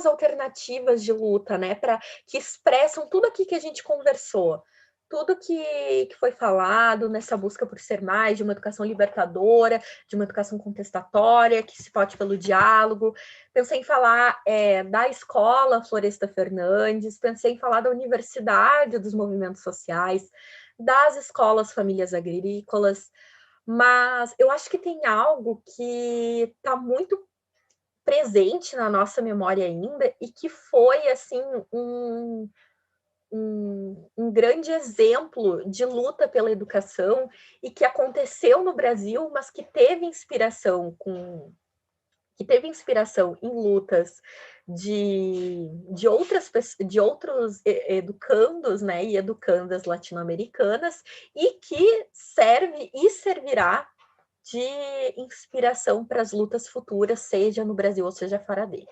alternativas de luta, né, que expressam tudo aqui que a gente conversou. Tudo que foi falado nessa busca por ser mais, de uma educação libertadora, de uma educação contestatória, que se paute pelo diálogo. Pensei em falar da escola Floresta Fernandes, pensei em falar da universidade dos movimentos sociais, das escolas famílias agrícolas, mas eu acho que tem algo que está muito presente na nossa memória ainda e que foi, assim, um grande exemplo de luta pela educação e que aconteceu no Brasil, mas que teve inspiração em lutas de outros educandos, né, e educandas latino-americanas, e que serve e servirá de inspiração para as lutas futuras, seja no Brasil ou seja fora dele.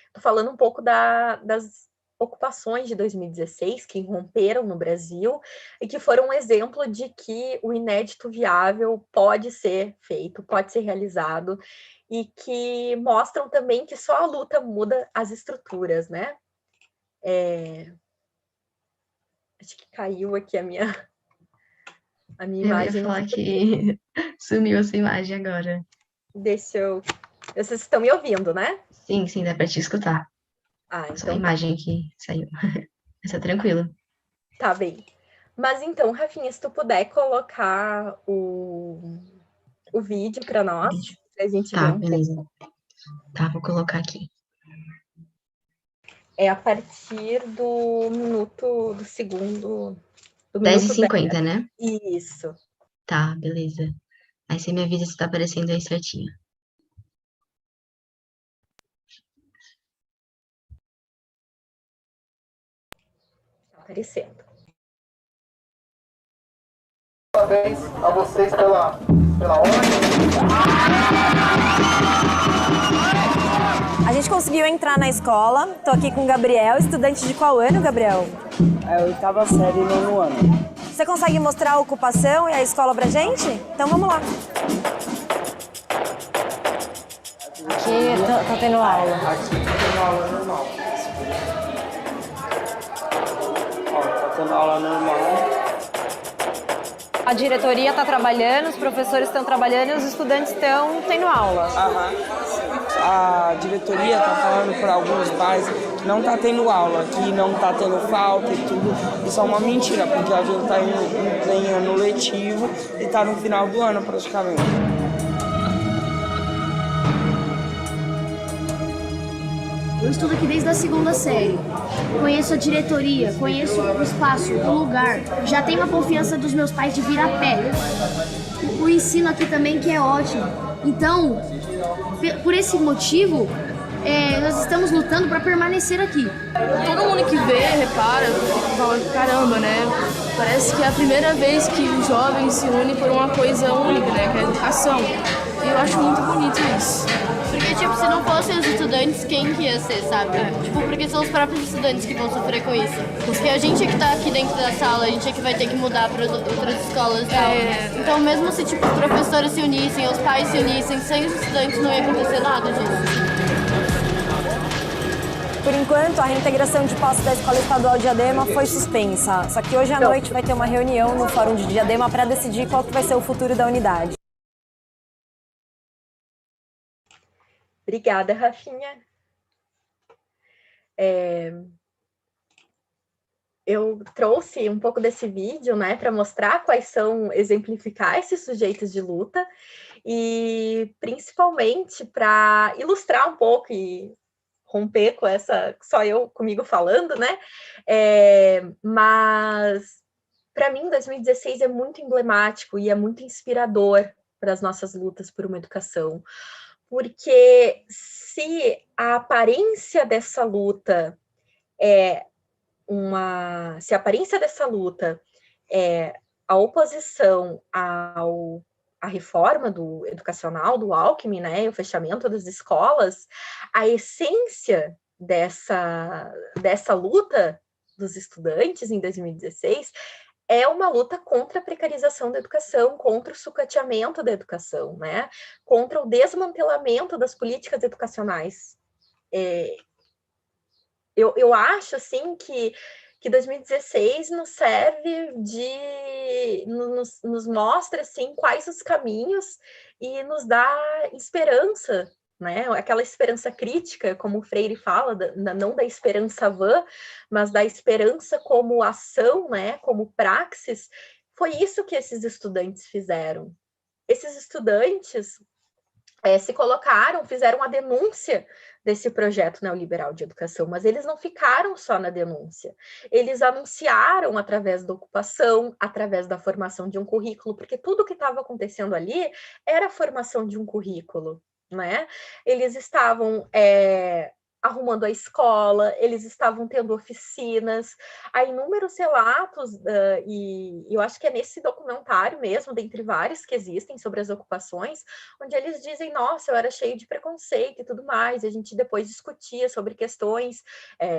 Estou falando um pouco das ocupações de 2016 que irromperam no Brasil e que foram um exemplo de que o inédito viável pode ser feito, pode ser realizado, e que mostram também que só a luta muda as estruturas, né? Acho que caiu aqui a minha imagem. Eu ia falar que sumiu essa imagem agora. Vocês estão me ouvindo, né? Sim, dá para te escutar. Então só a imagem que saiu. Mas tá tranquilo. Tá bem. Mas então, Rafinha, se tu puder colocar o vídeo para nós, pra gente ver beleza. Tá, vou colocar aqui. É a partir do minuto, do segundo, do 10h50, né? Isso. Tá, beleza. Aí você me avisa se tá aparecendo aí certinho. Tá aparecendo. Parabéns a vocês pela ordem. A gente conseguiu entrar na escola. Tô aqui com o Gabriel, estudante de qual ano, Gabriel? É a 8ª série, 9º ano. Você consegue mostrar a ocupação e a escola pra gente? Então vamos lá. Aqui tá tendo aula. Aqui tá tendo aula normal. Ó, tá tendo aula normal. A diretoria está trabalhando, os professores estão trabalhando e os estudantes estão tendo aula. A diretoria tá falando para alguns pais que não tá tendo aula, que não tá tendo falta e tudo. Isso é uma mentira, porque a gente tá em ano letivo e tá no final do ano praticamente. Eu estudo aqui desde a 2ª série. Conheço a diretoria, conheço o espaço, o lugar. Já tenho a confiança dos meus pais de vir a pé. O ensino aqui também que é ótimo. Então, por esse motivo, nós estamos lutando para permanecer aqui. Todo mundo que vê, repara, fala, caramba, né? Parece que é a primeira vez que os jovens se unem por uma coisa única, né? Que é a educação. E eu acho muito bonito isso. Porque, tipo, se não fossem os estudantes, quem que ia ser, sabe? Tipo, porque são os próprios estudantes que vão sofrer com isso. Porque a gente é que tá aqui dentro da sala, a gente é que vai ter que mudar para outras escolas e tal. Então, mesmo se, tipo, os professores se unissem, os pais se unissem, sem os estudantes não ia acontecer nada disso. Por enquanto, a reintegração de posse da Escola Estadual de Diadema foi suspensa. Só que hoje à noite vai ter uma reunião no Fórum de Diadema para decidir qual que vai ser o futuro da unidade. Obrigada, Rafinha. Eu trouxe um pouco desse vídeo, né, para mostrar quais são, exemplificar esses sujeitos de luta e principalmente para ilustrar um pouco e romper com essa, só eu comigo falando, né? Mas para mim, 2016 é muito emblemático e é muito inspirador para as nossas lutas por uma educação. Porque se a aparência dessa luta se a aparência dessa luta é a oposição à reforma educacional do Alckmin, né, o fechamento das escolas, a essência dessa luta dos estudantes em 2016 é uma luta contra a precarização da educação, contra o sucateamento da educação, né? Contra o desmantelamento das políticas educacionais. Eu acho, assim, que 2016 nos serve nos mostra, assim, quais os caminhos e nos dá esperança, né? Aquela esperança crítica, como o Freire fala, não da esperança vã, mas da esperança como ação, né? Como praxis. Foi isso que esses estudantes fizeram. Esses estudantes se colocaram, fizeram a denúncia desse projeto neoliberal de educação, mas eles não ficaram só na denúncia. Eles anunciaram através da ocupação, através da formação de um currículo, porque tudo que estava acontecendo ali era a formação de um currículo, né? Eles estavam arrumando a escola, eles estavam tendo oficinas, há inúmeros relatos, e eu acho que é nesse documentário mesmo, dentre vários que existem sobre as ocupações, onde eles dizem, nossa, eu era cheio de preconceito e tudo mais, e a gente depois discutia sobre questões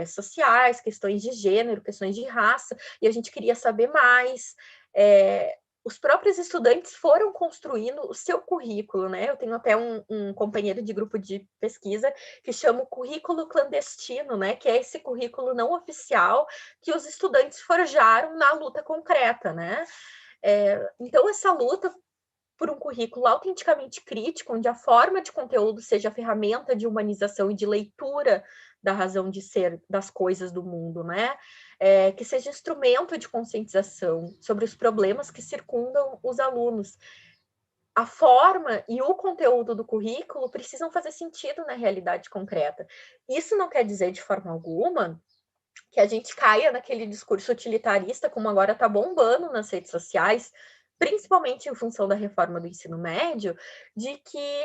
sociais, questões de gênero, questões de raça, e a gente queria saber mais. Os próprios estudantes foram construindo o seu currículo, né? Eu tenho até um companheiro de grupo de pesquisa que chama o currículo clandestino, né? Que é esse currículo não oficial que os estudantes forjaram na luta concreta, né? Então, essa luta por um currículo autenticamente crítico, onde a forma de conteúdo seja ferramenta de humanização e de leitura da razão de ser das coisas do mundo, né? Que seja instrumento de conscientização sobre os problemas que circundam os alunos. a forma e o conteúdo do currículo precisam fazer sentido na realidade concreta. Isso não quer dizer, de forma alguma, que a gente caia naquele discurso utilitarista, como agora está bombando nas redes sociais, principalmente em função da reforma do ensino médio, de que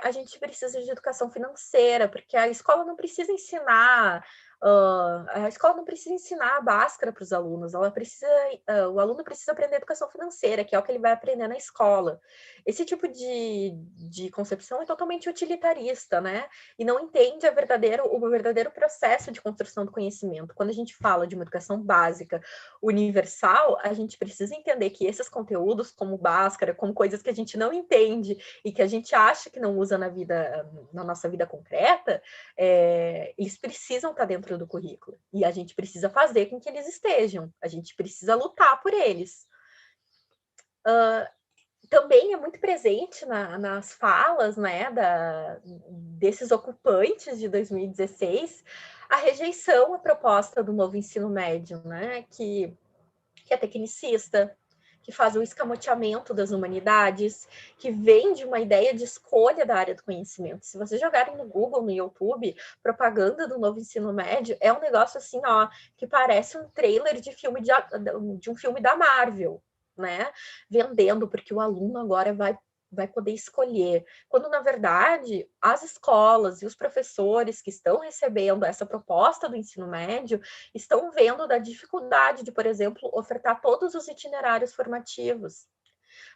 a gente precisa de educação financeira, porque a escola não precisa ensinar... a escola não precisa ensinar a Bhaskara para os alunos, o aluno precisa aprender educação financeira, que é o que ele vai aprender na escola. Esse tipo de concepção é totalmente utilitarista, né? E não entende o verdadeiro processo de construção do conhecimento. Quando a gente fala de uma educação básica universal, a gente precisa entender que esses conteúdos, como Bhaskara, como coisas que a gente não entende e que a gente acha que não usa na nossa vida concreta, eles precisam estar dentro do currículo. E a gente precisa fazer com que eles estejam. A gente precisa lutar por eles. Também é muito presente nas falas, né, desses ocupantes de 2016 a rejeição à proposta do novo ensino médio, né, que é tecnicista, que faz o escamoteamento das humanidades, que vem de uma ideia de escolha da área do conhecimento. Se vocês jogarem no Google, no YouTube, propaganda do novo ensino médio, é um negócio assim, ó, que parece um trailer de um filme da Marvel, né? Vendendo, porque o aluno agora vai poder escolher, quando, na verdade, as escolas e os professores que estão recebendo essa proposta do ensino médio estão vendo da dificuldade de, por exemplo, ofertar todos os itinerários formativos.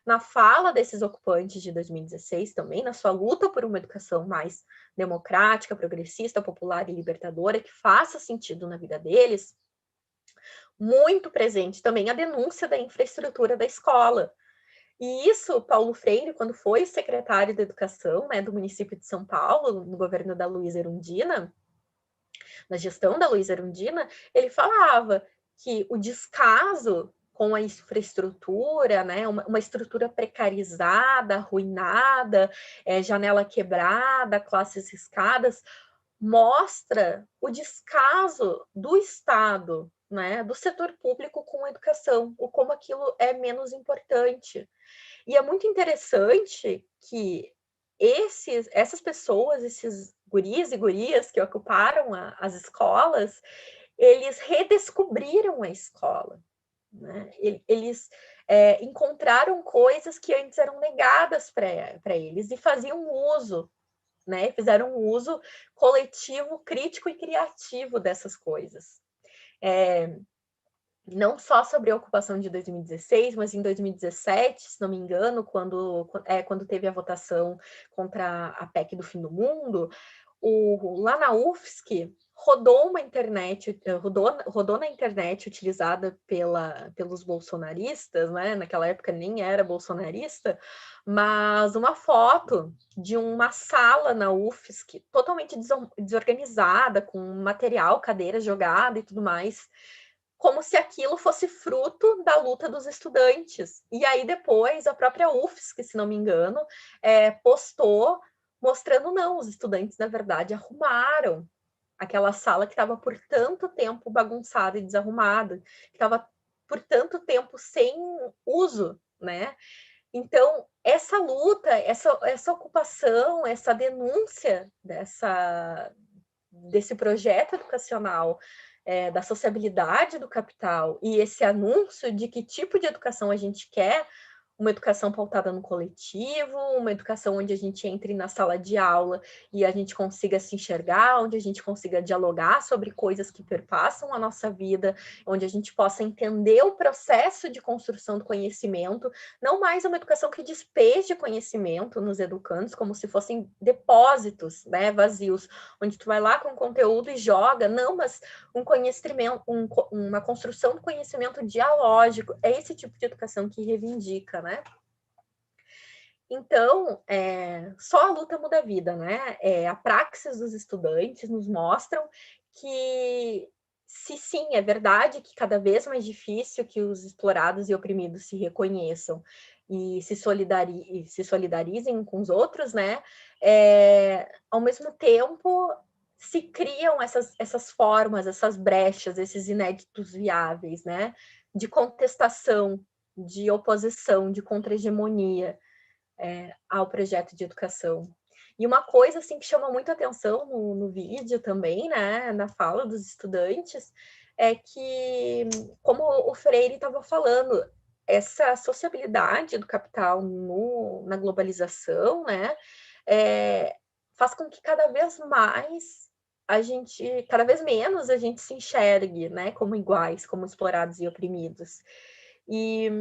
Na fala desses ocupantes de 2016 também, na sua luta por uma educação mais democrática, progressista, popular e libertadora, que faça sentido na vida deles, muito presente também a denúncia da infraestrutura da escola. E isso, Paulo Freire, quando foi secretário da Educação, né, do município de São Paulo, no governo da Luísa Erundina, na gestão da Luísa Erundina, ele falava que o descaso com a infraestrutura, né, uma estrutura precarizada, arruinada, janela quebrada, classes riscadas, mostra o descaso do Estado, né, do setor público com a educação, o como aquilo é menos importante. E é muito interessante que essas pessoas, esses guris e gurias que ocuparam as escolas, eles redescobriram a escola, né? Eles encontraram coisas que antes eram negadas para eles e faziam uso, né? Fizeram um uso coletivo, crítico e criativo dessas coisas. Não só sobre a ocupação de 2016, mas em 2017, se não me engano, quando teve a votação contra a PEC do fim do mundo, lá na UFSC rodou na internet utilizada pelos bolsonaristas, né? Naquela época nem era bolsonarista, mas uma foto de uma sala na UFSC totalmente desorganizada, com material, cadeira jogada e tudo mais, como se aquilo fosse fruto da luta dos estudantes. E aí depois a própria UFSC, se não me engano, postou mostrando, não, os estudantes, na verdade, arrumaram aquela sala que estava por tanto tempo bagunçada e desarrumada, que estava por tanto tempo sem uso, né? Então, essa luta, essa ocupação, essa denúncia desse projeto educacional, da sociabilidade do capital, e esse anúncio de que tipo de educação a gente quer, uma educação pautada no coletivo, uma educação onde a gente entre na sala de aula e a gente consiga se enxergar, onde a gente consiga dialogar sobre coisas que perpassam a nossa vida, onde a gente possa entender o processo de construção do conhecimento, não mais uma educação que despeje conhecimento nos educandos como se fossem depósitos, né, vazios, onde tu vai lá com conteúdo e joga, não, mas um conhecimento, uma construção do conhecimento dialógico, é esse tipo de educação que reivindica, né? Então, só a luta muda a vida, né? A praxis dos estudantes nos mostram que, se sim, é verdade que cada vez mais difícil que os explorados e oprimidos se reconheçam e se solidarizem com os outros, né? Ao mesmo tempo, se criam essas formas, essas brechas, esses inéditos viáveis, né? De contestação, de oposição, de contra-hegemonia, ao projeto de educação. E uma coisa assim que chama muito atenção no vídeo também, né, na fala dos estudantes, é que, como o Freire estava falando, essa sociabilidade do capital na globalização, né, faz com que cada vez menos a gente se enxergue, né, como iguais, como explorados e oprimidos. E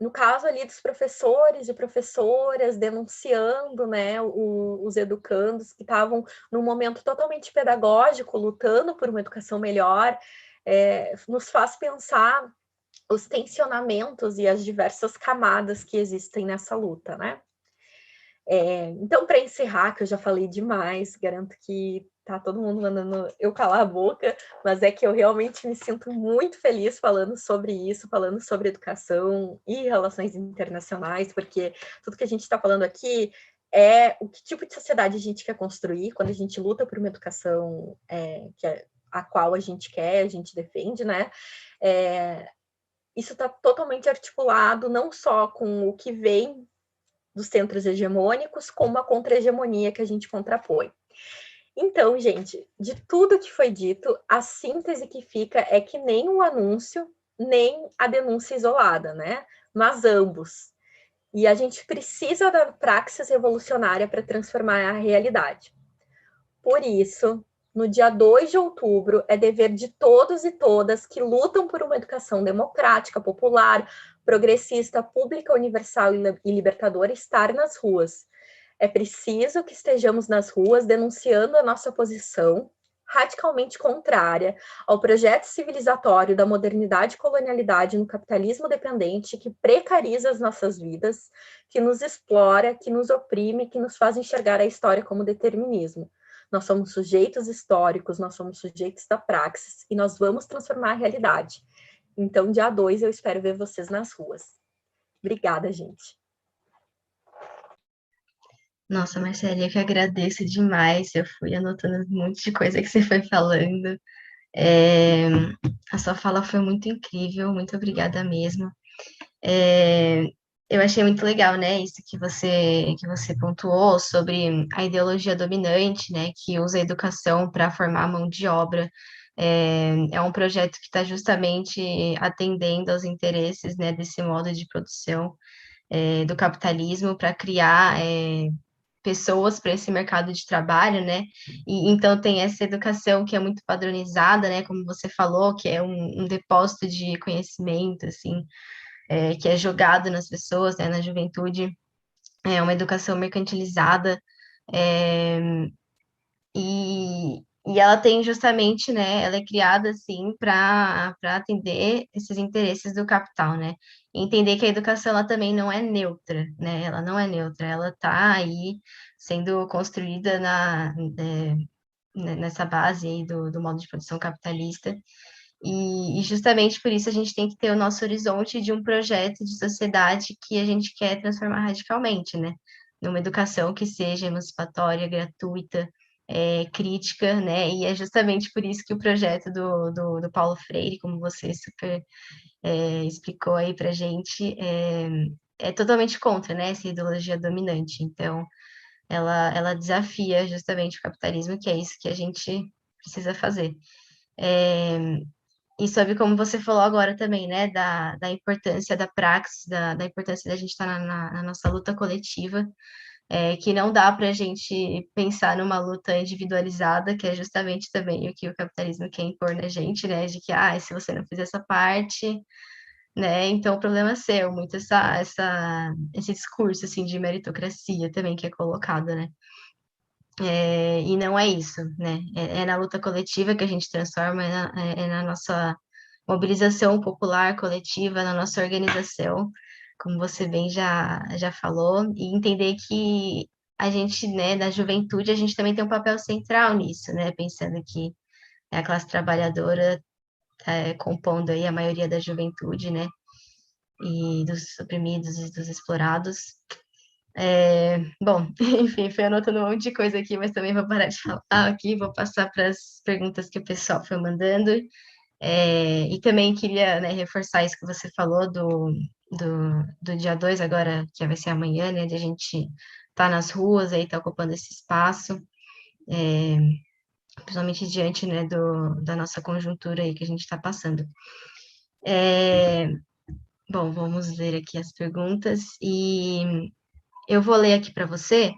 no caso ali dos professores e professoras denunciando, né, os educandos que estavam num momento totalmente pedagógico, lutando por uma educação melhor, nos faz pensar os tensionamentos e as diversas camadas que existem nessa luta, né? Então, para encerrar, que eu já falei demais, garanto que tá todo mundo mandando eu calar a boca, mas é que eu realmente me sinto muito feliz falando sobre isso, falando sobre educação e relações internacionais, porque tudo que a gente está falando aqui é o que tipo de sociedade a gente quer construir quando a gente luta por uma educação a qual a gente defende, né? Isso está totalmente articulado não só com o que vem dos centros hegemônicos, como a contra-hegemonia que a gente contrapõe. Então, gente, de tudo que foi dito, a síntese que fica é que nem o anúncio, nem a denúncia isolada, né? Mas ambos. E a gente precisa da praxis revolucionária para transformar a realidade. Por isso, no dia 2 de outubro, é dever de todos e todas que lutam por uma educação democrática, popular, progressista, pública, universal e libertadora estar nas ruas. É preciso que estejamos nas ruas denunciando a nossa posição radicalmente contrária ao projeto civilizatório da modernidade e colonialidade no capitalismo dependente que precariza as nossas vidas, que nos explora, que nos oprime, que nos faz enxergar a história como determinismo. Nós somos sujeitos históricos, nós somos sujeitos da praxis e nós vamos transformar a realidade. Então, dia 2, eu espero ver vocês nas ruas. Obrigada, gente. Nossa, Marcela, eu que agradeço demais. Eu fui anotando um monte de coisa que você foi falando. A sua fala foi muito incrível, muito obrigada mesmo. Eu achei muito legal, né, isso que você pontuou sobre a ideologia dominante, né, que usa a educação para formar mão de obra. É um projeto que está justamente atendendo aos interesses, né, desse modo de produção do capitalismo para criar pessoas para esse mercado de trabalho, né? E então tem essa educação que é muito padronizada, né? Como você falou, que é um depósito de conhecimento, assim, que é jogado nas pessoas, né? Na juventude, é uma educação mercantilizada, e ela tem justamente, né, ela é criada assim para atender esses interesses do capital, né? E entender que a educação ela também não é neutra, né? Ela não é neutra, ela está aí sendo construída nessa base aí do modo de produção capitalista. E justamente por isso a gente tem que ter o nosso horizonte de um projeto de sociedade que a gente quer transformar radicalmente, né? Numa educação que seja emancipatória, gratuita, crítica, né? E é justamente por isso que o projeto do Paulo Freire, como você super explicou aí para a gente, é totalmente contra, né? Essa ideologia dominante. Então, ela desafia justamente o capitalismo, que é isso que a gente precisa fazer. E sobre como você falou agora também, né, da importância da praxis, da importância da gente estar na nossa luta coletiva, que não dá para a gente pensar numa luta individualizada, que é justamente também o que o capitalismo quer impor na gente, né, de que, se você não fizer essa parte, né, então o problema é seu, muito esse discurso, assim, de meritocracia também que é colocado, né. E não é isso, né, é na luta coletiva que a gente transforma, é na nossa mobilização popular coletiva, na nossa organização, como você bem já falou, e entender que a gente, né, da juventude, a gente também tem um papel central nisso, né, pensando que a classe trabalhadora compondo aí a maioria da juventude, né, e dos oprimidos e dos explorados. Bom, enfim, fui anotando um monte de coisa aqui, mas também vou parar de falar aqui, vou passar para as perguntas que o pessoal foi mandando. E também queria, né, reforçar isso que você falou do dia 2 agora, que vai ser amanhã, né, de a gente estar nas ruas aí, estar ocupando esse espaço, principalmente diante, né, da nossa conjuntura aí que a gente está passando. Bom, vamos ler aqui as perguntas e eu vou ler aqui para você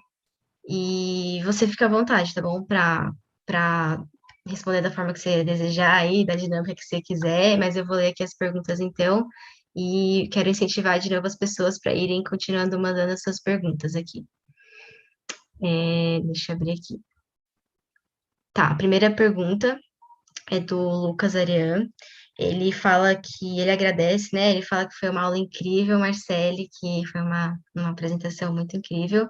e você fica à vontade, tá bom? Para responder da forma que você desejar aí, da dinâmica que você quiser, mas eu vou ler aqui as perguntas então e quero incentivar de novo as pessoas para irem continuando mandando as suas perguntas aqui. Deixa eu abrir aqui. Tá, a primeira pergunta é do Lucas Arian. Ele fala que ele agradece, né? Ele fala que foi uma aula incrível, Marcele, que foi uma apresentação muito incrível.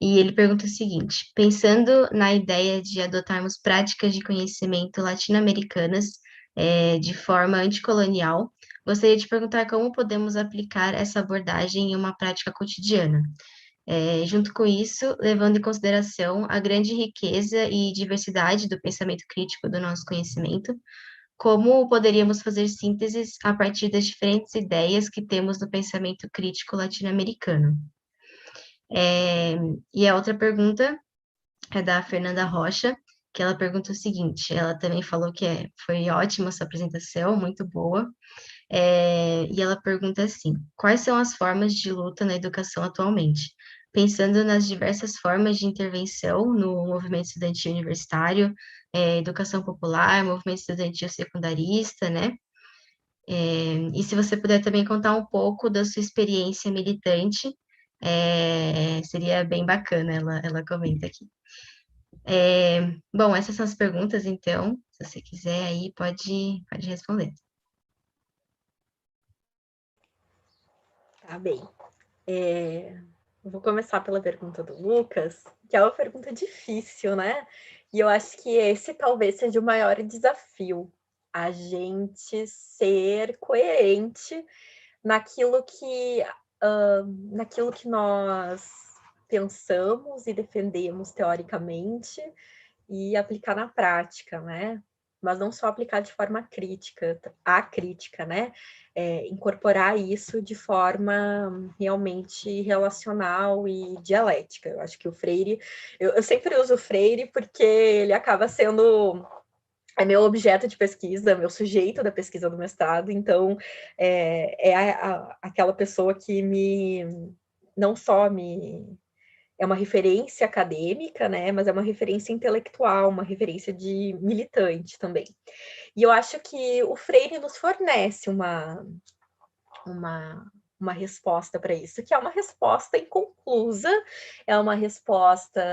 E ele pergunta o seguinte: pensando na ideia de adotarmos práticas de conhecimento latino-americanas de forma anticolonial, gostaria de perguntar como podemos aplicar essa abordagem em uma prática cotidiana. Junto com isso, levando em consideração a grande riqueza e diversidade do pensamento crítico do nosso conhecimento, como poderíamos fazer sínteses a partir das diferentes ideias que temos no pensamento crítico latino-americano? E a outra pergunta é da Fernanda Rocha, que ela pergunta o seguinte: ela também falou que foi ótima essa apresentação, muito boa, e ela pergunta assim: quais são as formas de luta na educação atualmente? Pensando nas diversas formas de intervenção no movimento estudantil universitário, educação popular, movimento estudantil secundarista, né? E se você puder também contar um pouco da sua experiência militante, seria bem bacana, ela comenta aqui. Bom, essas são as perguntas, então, se você quiser aí, pode responder. Tá bem. Vou começar pela pergunta do Lucas, que é uma pergunta difícil, né? E eu acho que esse talvez seja o maior desafio, a gente ser coerente naquilo que nós pensamos e defendemos teoricamente e aplicar na prática, né? Mas não só aplicar de forma crítica, né? Incorporar isso de forma realmente relacional e dialética. Eu acho que o Freire, eu sempre uso o Freire porque ele acaba sendo meu objeto de pesquisa, meu sujeito da pesquisa do mestrado, então aquela pessoa que não só é uma referência acadêmica, né, mas é uma referência intelectual, uma referência de militante também. E eu acho que o Freire nos fornece uma resposta para isso, que é uma resposta inconclusa, é uma resposta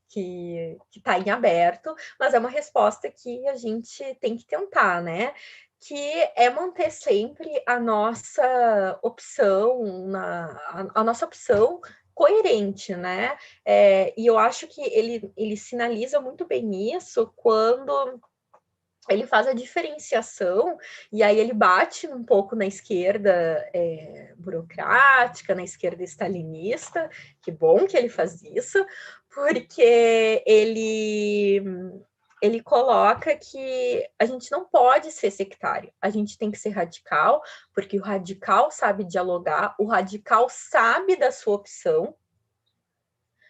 que está em aberto, mas é uma resposta que a gente tem que tentar, né? Que é manter sempre a nossa opção, a nossa opção coerente, né? E eu acho que ele sinaliza muito bem isso quando ele faz a diferenciação, e aí ele bate um pouco na esquerda burocrática, na esquerda stalinista, que bom que ele faz isso, porque ele coloca que a gente não pode ser sectário, a gente tem que ser radical, porque o radical sabe dialogar, o radical sabe da sua opção,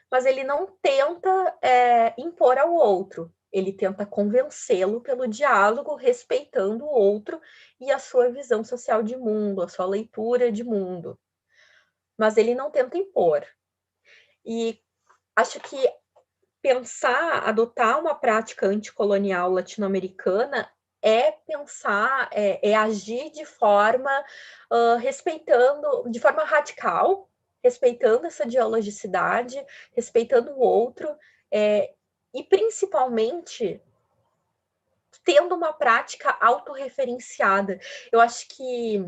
mas ele não tenta impor ao outro, ele tenta convencê-lo pelo diálogo, respeitando o outro e a sua visão social de mundo, a sua leitura de mundo. Mas ele não tenta impor. E acho que adotar uma prática anticolonial latino-americana é pensar, agir de forma respeitando, de forma radical, respeitando essa dialogicidade, respeitando o outro, e principalmente tendo uma prática autorreferenciada. Eu acho que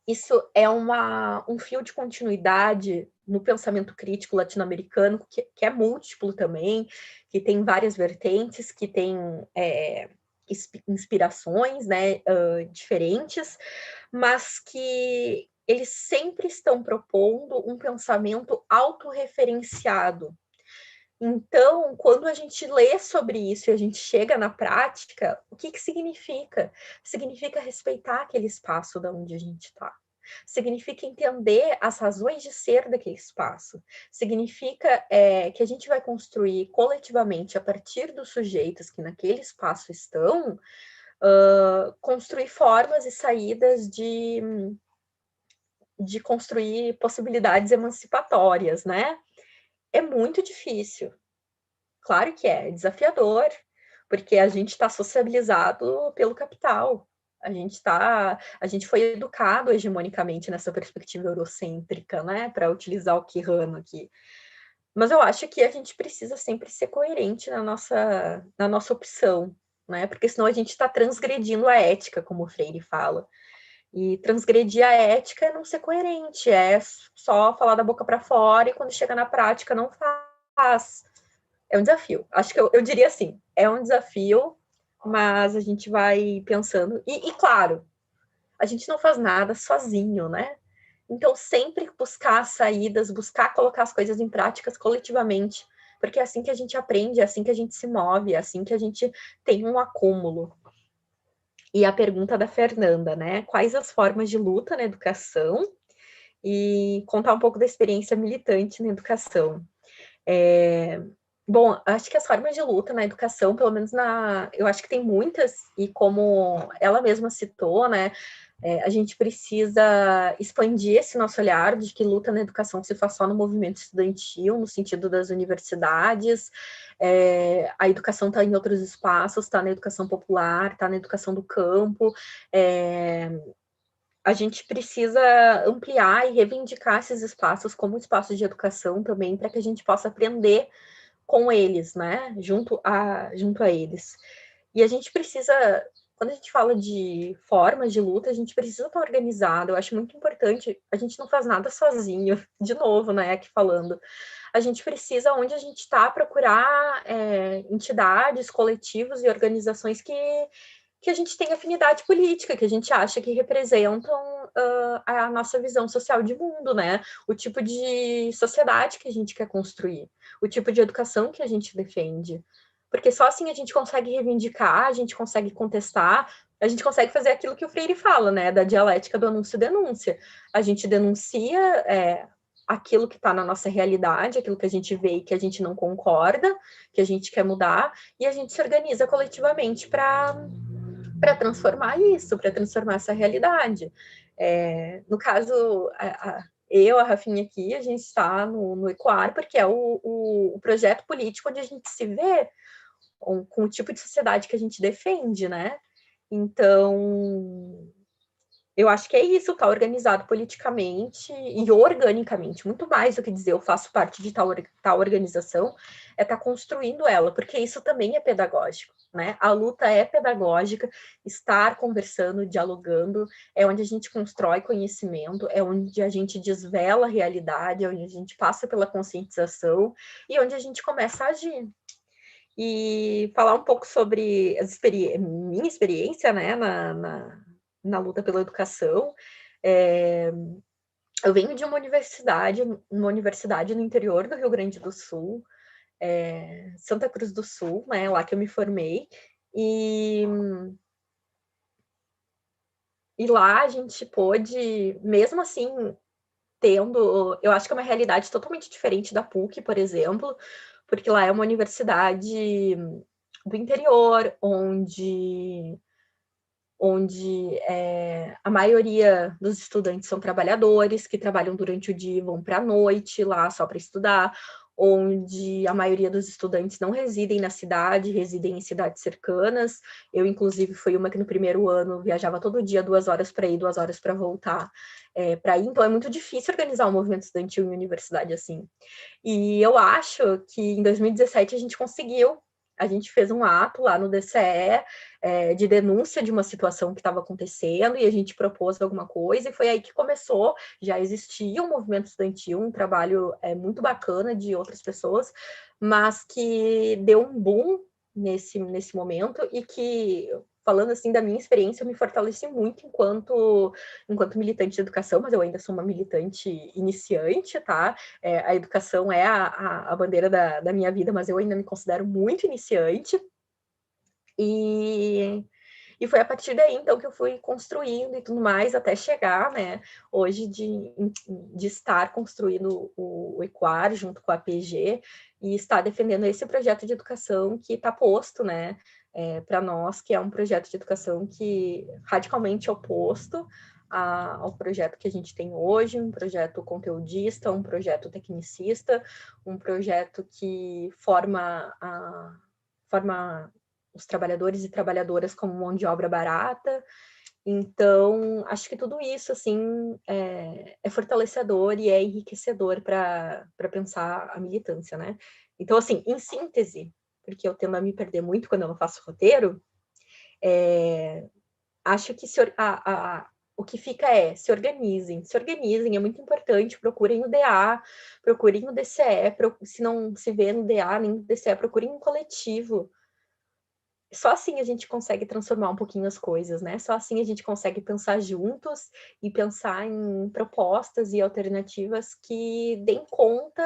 isso é um fio de continuidade no pensamento crítico latino-americano, que é múltiplo também, que tem várias vertentes, que tem inspirações, né, diferentes, mas que eles sempre estão propondo um pensamento autorreferenciado, Então, quando a gente lê sobre isso e a gente chega na prática, o que que significa? Significa respeitar aquele espaço da onde a gente está. Significa entender as razões de ser daquele espaço. Significa que a gente vai construir coletivamente, a partir dos sujeitos que naquele espaço estão, construir formas e saídas de construir possibilidades emancipatórias, né? É muito difícil. Claro que é desafiador, porque a gente está sociabilizado pelo capital. A gente foi educado hegemonicamente nessa perspectiva eurocêntrica, né? Para utilizar o Quijano aqui. Mas eu acho que a gente precisa sempre ser coerente na nossa opção, né? Porque senão a gente está transgredindo a ética, como o Freire fala. E transgredir a ética é não ser coerente, é só falar da boca para fora e quando chega na prática não faz. É um desafio. Acho que eu diria assim, é um desafio, mas a gente vai pensando. E claro, a gente não faz nada sozinho, né? Então, sempre buscar saídas, buscar colocar as coisas em práticas coletivamente, porque é assim que a gente aprende, é assim que a gente se move, é assim que a gente tem um acúmulo. E a pergunta da Fernanda, né? Quais as formas de luta na educação? E contar um pouco da experiência militante na educação. Bom, acho que as formas de luta na educação, pelo menos eu acho que tem muitas, e como ela mesma citou, né? A gente precisa expandir esse nosso olhar de que luta na educação se faz só no movimento estudantil, no sentido das universidades. A educação está em outros espaços, está na educação popular, está na educação do campo. A gente precisa ampliar e reivindicar esses espaços como espaços de educação também, para que a gente possa aprender com eles, né? Junto a eles. E a gente precisa, quando a gente fala de formas de luta, a gente precisa estar organizado. Eu acho muito importante, a gente não faz nada sozinho, de novo, né, aqui falando. A gente precisa, onde a gente está, procurar entidades, coletivos e organizações que a gente tem afinidade política, que a gente acha que representam a nossa visão social de mundo, né? O tipo de sociedade que a gente quer construir, o tipo de educação que a gente defende. Porque só assim a gente consegue reivindicar, a gente consegue contestar, a gente consegue fazer aquilo que o Freire fala, né? Da dialética do anúncio e denúncia. A gente denuncia aquilo que está na nossa realidade, aquilo que a gente vê e que a gente não concorda, que a gente quer mudar, e a gente se organiza coletivamente para transformar isso, para transformar essa realidade. No caso, a Rafinha aqui, a gente está no Ecoar, porque é o projeto político onde a gente se vê com o tipo de sociedade que a gente defende, né? Então, eu acho que é isso, tá organizado politicamente e organicamente, muito mais do que dizer eu faço parte de tal organização, é estar construindo ela, porque isso também é pedagógico, né? A luta é pedagógica, estar conversando, dialogando, é onde a gente constrói conhecimento, é onde a gente desvela a realidade, é onde a gente passa pela conscientização e onde a gente começa a agir. E falar um pouco sobre minha experiência, né, na luta pela educação. Eu venho de uma universidade no interior do Rio Grande do Sul, Santa Cruz do Sul, né, lá que eu me formei, e lá a gente pôde, mesmo assim, eu acho que é uma realidade totalmente diferente da PUC, por exemplo, porque lá é uma universidade do interior, onde a maioria dos estudantes são trabalhadores, que trabalham durante o dia e vão para a noite lá só para estudar, onde a maioria dos estudantes não residem na cidade, residem em cidades cercanas. Eu, inclusive, fui uma que no primeiro ano viajava todo dia 2 horas para ir, 2 horas para voltar para ir, então é muito difícil organizar um movimento estudantil em universidade assim. E eu acho que em 2017 a gente conseguiu. A gente fez um ato lá no DCE de denúncia de uma situação que estava acontecendo e a gente propôs alguma coisa e foi aí que começou. Já existia um movimento estudantil, um trabalho muito bacana de outras pessoas, mas que deu um boom nesse momento e que falando assim da minha experiência, eu me fortaleci muito enquanto militante de educação, mas eu ainda sou uma militante iniciante, tá? A educação é a bandeira da minha vida, mas eu ainda me considero muito iniciante. E foi a partir daí, então, que eu fui construindo e tudo mais, até chegar, né, hoje de estar construindo o Equar junto com a PG e estar defendendo esse projeto de educação que está posto, né, para nós, que é um projeto de educação que radicalmente oposto ao projeto que a gente tem hoje, um projeto conteudista, um projeto tecnicista, um projeto que forma os trabalhadores e trabalhadoras como mão de obra barata. Então, acho que tudo isso, assim, é fortalecedor e é enriquecedor para pensar a militância, né? Então, assim, em síntese, porque eu tendo a me perder muito quando eu não faço roteiro, acho que o que fica se organizem, é muito importante, procurem o DA, procurem o DCE, se não se vê no DA nem no DCE, procurem um coletivo. Só assim a gente consegue transformar um pouquinho as coisas, né? Só assim a gente consegue pensar juntos e pensar em propostas e alternativas que deem conta,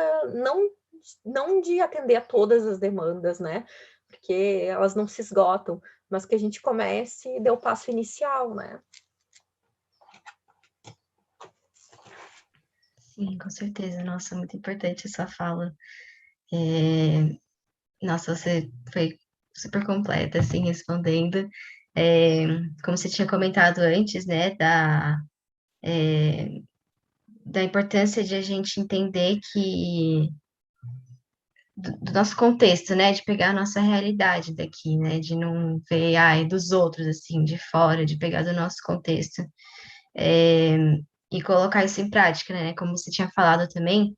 não de atender a todas as demandas, né? Porque elas não se esgotam, mas que a gente comece e dê o passo inicial, né? Sim, com certeza. Nossa, muito importante essa fala. Nossa, você foi super completa, assim, respondendo. Como você tinha comentado antes, né, da importância de a gente entender que do nosso contexto, né, de pegar a nossa realidade daqui, né, de não ver, ai, dos outros, assim, de fora, de pegar do nosso contexto, e colocar isso em prática, né, como você tinha falado também,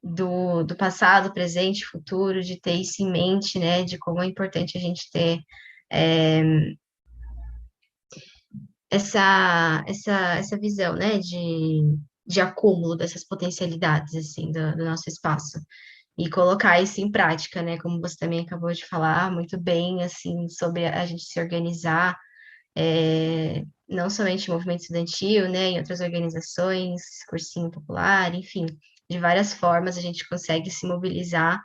do passado, presente, futuro, de ter isso em mente, né, de como é importante a gente ter essa visão, né, de acúmulo dessas potencialidades, assim, do nosso espaço. E colocar isso em prática, né, como você também acabou de falar, muito bem, assim, sobre a gente se organizar, não somente o movimento estudantil, né, em outras organizações, cursinho popular, enfim, de várias formas a gente consegue se mobilizar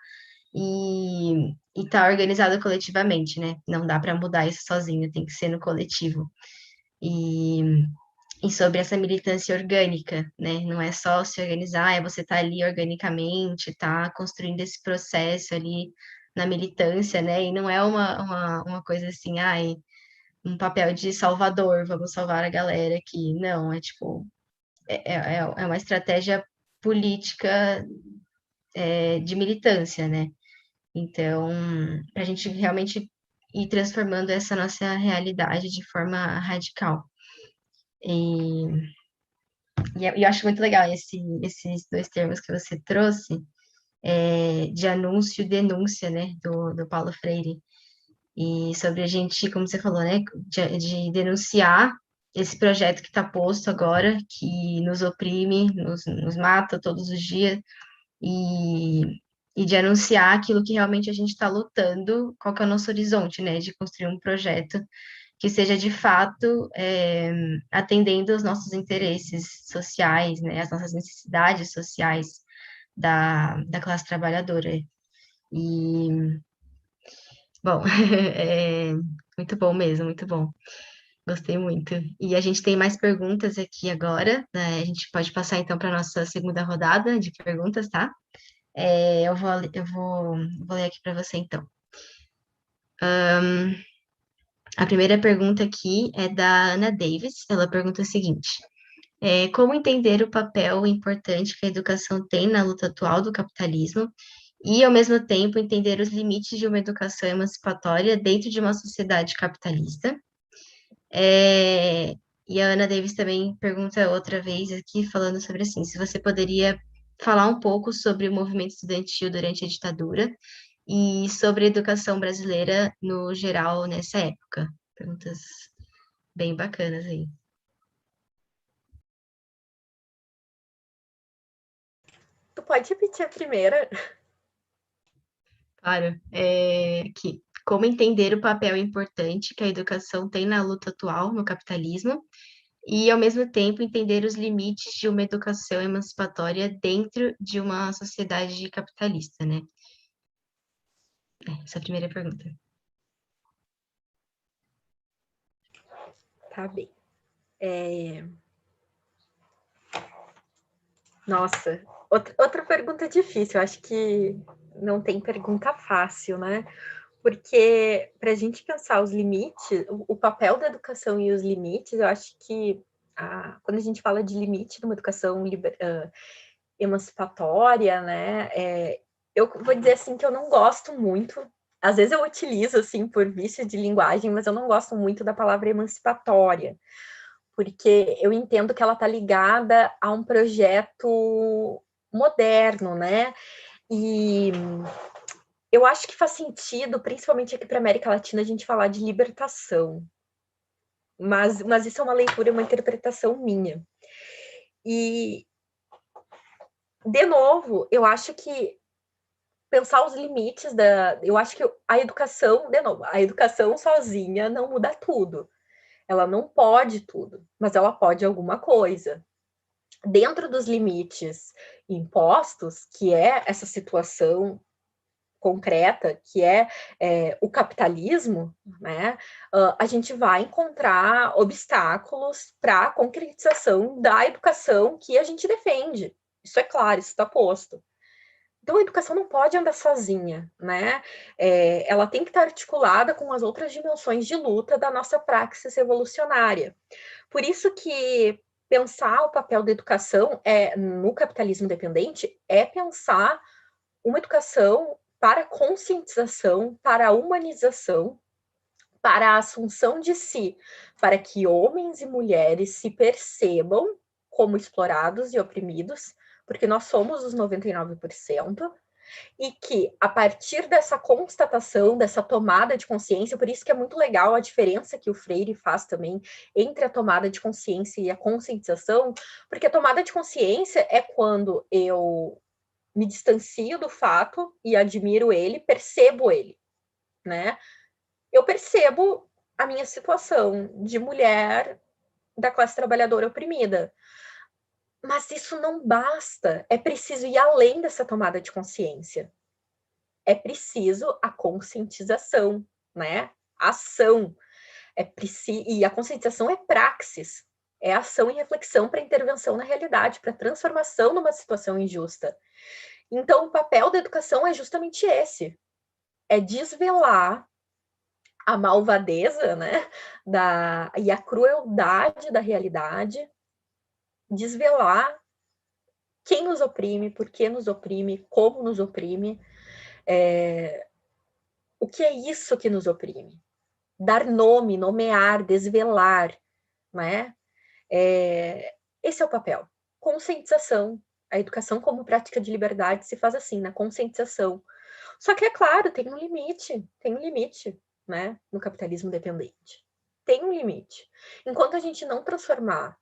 e estar organizado coletivamente, né? Não dá para mudar isso sozinho, tem que ser no coletivo. E, e sobre essa militância orgânica, né? Não é só se organizar, é você estar ali organicamente, tá construindo esse processo ali na militância, né? E não é uma coisa assim, ai, um papel de salvador, vamos salvar a galera aqui. Não, é tipo, é uma estratégia política de militância, né? Então, para a gente realmente ir transformando essa nossa realidade de forma radical. E eu acho muito legal esses dois termos que você trouxe, de anúncio e denúncia, né, do Paulo Freire. E sobre a gente, como você falou, né, de denunciar esse projeto que está posto agora, que nos oprime, nos mata todos os dias, e de anunciar aquilo que realmente a gente está lutando, qual que é o nosso horizonte, né, de construir um projeto que seja de fato atendendo aos nossos interesses sociais, né, as nossas necessidades sociais da classe trabalhadora. E, bom, muito bom mesmo, muito bom. Gostei muito. E a gente tem mais perguntas aqui agora, né? A gente pode passar então para a nossa segunda rodada de perguntas, tá? Eu vou ler aqui para você então. A primeira pergunta aqui é da Ana Davis. Ela pergunta o seguinte: como entender o papel importante que a educação tem na luta atual do capitalismo e, ao mesmo tempo, entender os limites de uma educação emancipatória dentro de uma sociedade capitalista? E a Ana Davis também pergunta outra vez aqui, falando sobre assim, se você poderia falar um pouco sobre o movimento estudantil durante a ditadura e sobre a educação brasileira no geral nessa época. Perguntas bem bacanas aí. Tu pode repetir a primeira? Claro, como entender o papel importante que a educação tem na luta atual no capitalismo e, ao mesmo tempo, entender os limites de uma educação emancipatória dentro de uma sociedade capitalista, né? Essa é a primeira pergunta. Tá bem. Nossa, outra pergunta difícil. Eu acho que não tem pergunta fácil, né? Porque para a gente pensar os limites, o papel da educação e os limites, eu acho que quando a gente fala de limite de uma educação emancipatória, né? Eu vou dizer assim que eu não gosto muito. Às vezes eu utilizo assim por vício de linguagem, mas eu não gosto muito da palavra emancipatória, porque eu entendo que ela está ligada a um projeto moderno, né? E eu acho que faz sentido, principalmente aqui para a América Latina, a gente falar de libertação. Mas isso é uma leitura, uma interpretação minha. E, de novo, eu acho que pensar os limites eu acho que a educação, de novo, a educação sozinha não muda tudo. Ela não pode tudo, mas ela pode alguma coisa. Dentro dos limites impostos, que é essa situação concreta, que é o capitalismo, né, a gente vai encontrar obstáculos para a concretização da educação que a gente defende. Isso é claro, isso está posto. Então, a educação não pode andar sozinha, né? Ela tem que estar articulada com as outras dimensões de luta da nossa praxis evolucionária. Por isso que pensar o papel da educação no capitalismo dependente é pensar uma educação para a conscientização, para a humanização, para a assunção de si, para que homens e mulheres se percebam como explorados e oprimidos, porque nós somos os 99%, e que, a partir dessa constatação, dessa tomada de consciência, por isso que é muito legal a diferença que o Freire faz também entre a tomada de consciência e a conscientização, porque a tomada de consciência é quando eu me distancio do fato e admiro ele, percebo ele, né? Eu percebo a minha situação de mulher da classe trabalhadora oprimida. Mas isso não basta, é preciso ir além dessa tomada de consciência. É preciso a conscientização, né? A ação. E a conscientização é praxis, é ação e reflexão para intervenção na realidade, para transformação numa situação injusta. Então, o papel da educação é justamente esse, é desvelar a malvadeza, né, e a crueldade da realidade, desvelar quem nos oprime, por que nos oprime, como nos oprime, o que é isso que nos oprime. Dar nome, nomear, desvelar, né? Esse é o papel. Conscientização. A educação como prática de liberdade se faz assim, na conscientização. Só que, é claro, tem um limite, né, no capitalismo dependente. Tem um limite. Enquanto a gente não transformar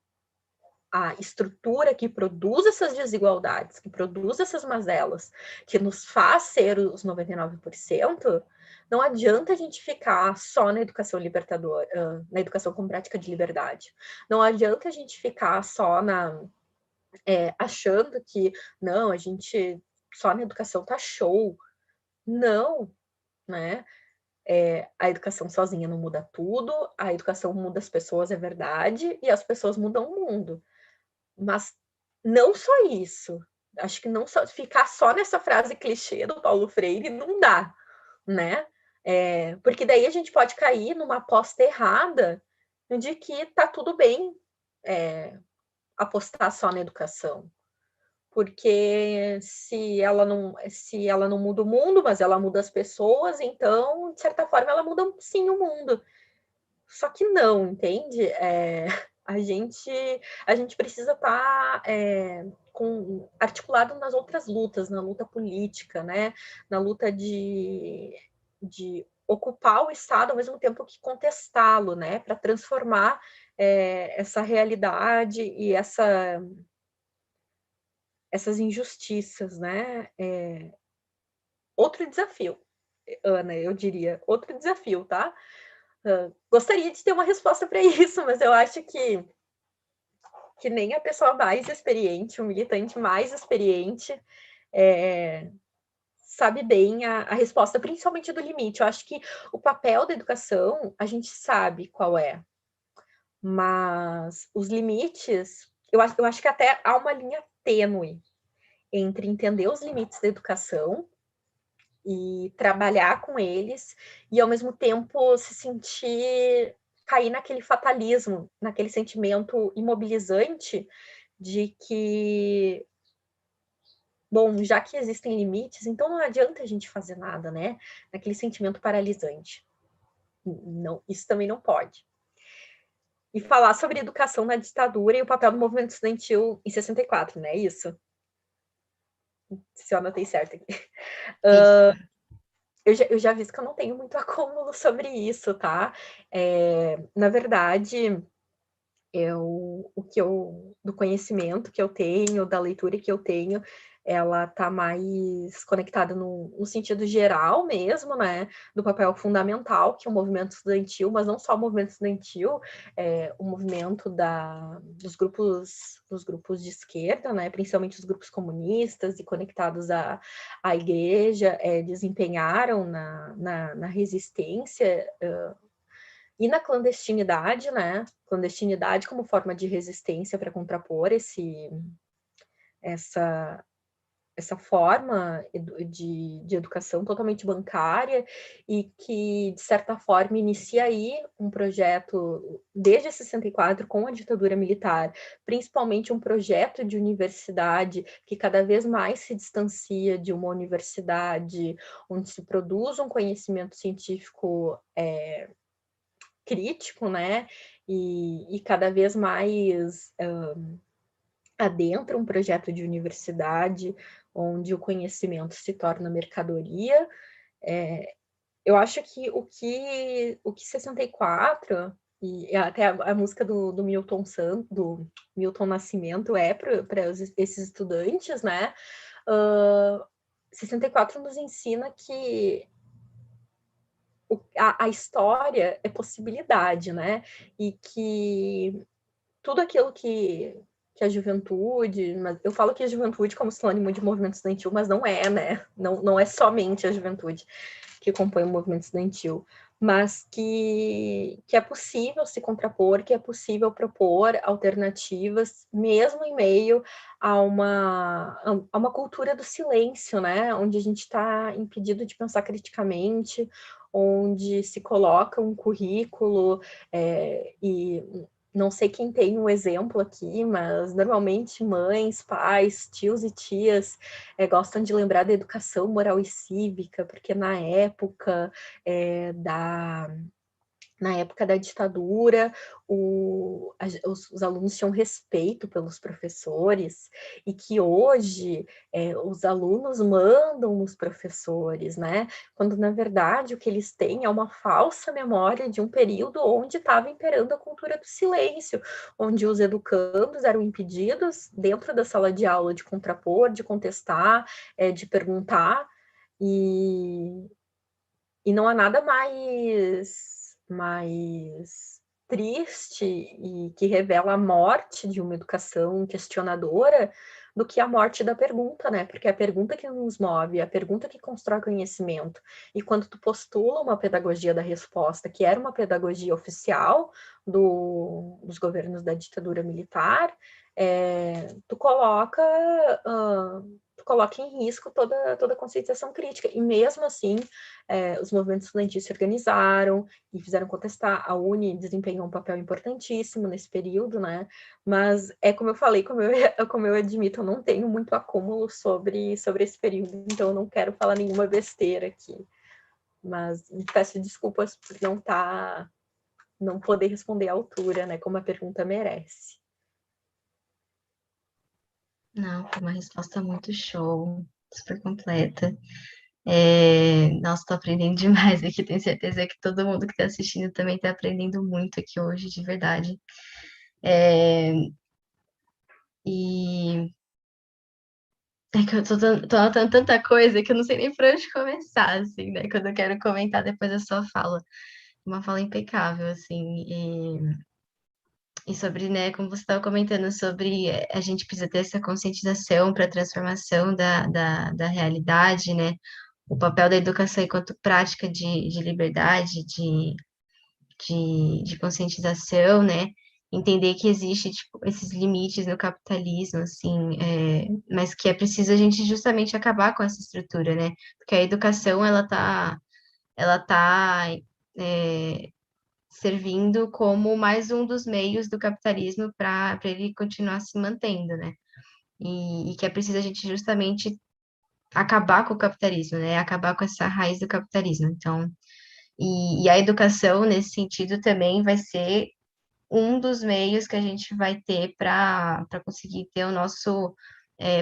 a estrutura que produz essas desigualdades, que produz essas mazelas, que nos faz ser os 99%, não adianta a gente ficar só na educação libertadora, na educação com prática de liberdade. Não adianta a gente ficar só achando que, não, a gente só na educação tá show. Não, né? A educação sozinha não muda tudo, a educação muda as pessoas, é verdade, e as pessoas mudam o mundo. Mas não só isso. Acho que não só ficar só nessa frase clichê do Paulo Freire não dá, né? Porque daí a gente pode cair numa aposta errada de que tá tudo bem apostar só na educação. Porque se ela não muda o mundo, mas ela muda as pessoas, então, de certa forma, ela muda sim o mundo. Só que não, entende? A gente precisa estar articulado nas outras lutas, na luta política, né? Na luta de ocupar o Estado ao mesmo tempo que contestá-lo, né? Para transformar essa realidade e essas injustiças, né? Outro desafio. Ana, eu diria. Outro desafio, tá? Gostaria de ter uma resposta para isso, mas eu acho que nem a pessoa mais experiente, o militante mais experiente, sabe bem a resposta, principalmente do limite. Eu acho que o papel da educação, a gente sabe qual é, mas os limites, eu acho que até há uma linha tênue entre entender os limites da educação e trabalhar com eles, e ao mesmo tempo se sentir, cair naquele fatalismo, naquele sentimento imobilizante de que, bom, já que existem limites, então não adianta a gente fazer nada, né? Naquele sentimento paralisante. Não, isso também não pode. E falar sobre educação na ditadura e o papel do movimento estudantil em 64, né? Isso. Se eu anotei certo aqui. Eu já vi que eu não tenho muito acúmulo sobre isso, tá? Na verdade, do conhecimento que eu tenho, da leitura que eu tenho, ela tá mais conectada no sentido geral mesmo, né? Do papel fundamental que é o movimento estudantil, mas não só o movimento estudantil, o movimento dos grupos de esquerda, né? Principalmente os grupos comunistas e conectados à igreja, desempenharam na resistência e na clandestinidade, né? Clandestinidade como forma de resistência para contrapor essa forma de educação totalmente bancária e que, de certa forma, inicia aí um projeto, desde 64, com a ditadura militar, principalmente um projeto de universidade que cada vez mais se distancia de uma universidade onde se produz um conhecimento científico crítico, né? E cada vez mais adentra um projeto de universidade onde o conhecimento se torna mercadoria. Eu acho que o que 64 e até a música do Milton Santos, do Milton Nascimento para esses estudantes, né? 64 nos ensina que a história é possibilidade, né? E que tudo aquilo que a juventude, mas eu falo que a juventude como sinônimo de movimento estudantil, mas não é, né? Não é somente a juventude que compõe o movimento estudantil, mas que é possível se contrapor, que é possível propor alternativas, mesmo em meio a uma cultura do silêncio, né? Onde a gente está impedido de pensar criticamente, onde se coloca um currículo e não sei quem tem um exemplo aqui, mas normalmente mães, pais, tios e tias gostam de lembrar da educação moral e cívica, porque na época da ditadura, os alunos tinham respeito pelos professores e que hoje os alunos mandam os professores, né? Quando, na verdade, o que eles têm é uma falsa memória de um período onde estava imperando a cultura do silêncio, onde os educandos eram impedidos, dentro da sala de aula, de contrapor, de contestar, de perguntar, e não há nada mais triste e que revela a morte de uma educação questionadora do que a morte da pergunta, né? Porque é a pergunta que nos move, é a pergunta que constrói conhecimento. E quando tu postula uma pedagogia da resposta, que era uma pedagogia oficial dos governos da ditadura militar, tu coloca em risco toda a conscientização crítica. E mesmo assim, os movimentos estudantis se organizaram e fizeram contestar. A UNE desempenhou um papel importantíssimo nesse período, né? Mas como eu falei, como eu admito, eu não tenho muito acúmulo sobre esse período, então eu não quero falar nenhuma besteira aqui. Mas peço desculpas por não poder responder à altura, né? Como a pergunta merece. Não, foi uma resposta muito show, super completa. Nossa, tô aprendendo demais aqui, tenho certeza que todo mundo que está assistindo também está aprendendo muito aqui hoje, de verdade. E É que eu tô anotando tanta coisa que eu não sei nem por onde começar, assim, né? Quando eu quero comentar depois da sua fala. Uma fala impecável, assim. E sobre, né, como você estava comentando, sobre a gente precisa ter essa conscientização para a transformação da realidade, né? O papel da educação enquanto prática de liberdade, de conscientização, né? Entender que existe tipo, esses limites no capitalismo, assim, mas que é preciso a gente justamente acabar com essa estrutura, né? Porque a educação, ela tá servindo como mais um dos meios do capitalismo para ele continuar se mantendo, né? E que é preciso a gente justamente acabar com o capitalismo, né? Acabar com essa raiz do capitalismo. Então, e a educação, nesse sentido, também vai ser um dos meios que a gente vai ter para conseguir ter o nosso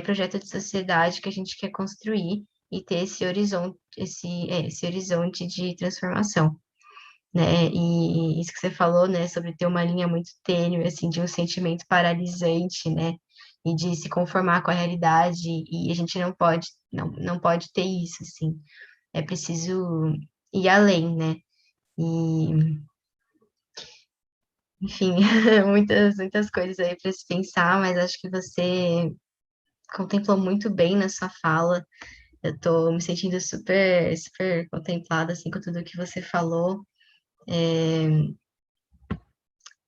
projeto de sociedade que a gente quer construir e ter esse horizonte de transformação, né? E isso que você falou, né, sobre ter uma linha muito tênue, assim, de um sentimento paralisante, né? E de se conformar com a realidade, e a gente não pode ter isso, assim. É preciso ir além, né? E, enfim, muitas coisas aí para se pensar, mas acho que você contemplou muito bem na sua fala. Eu tô me sentindo super contemplada, assim, com tudo que você falou.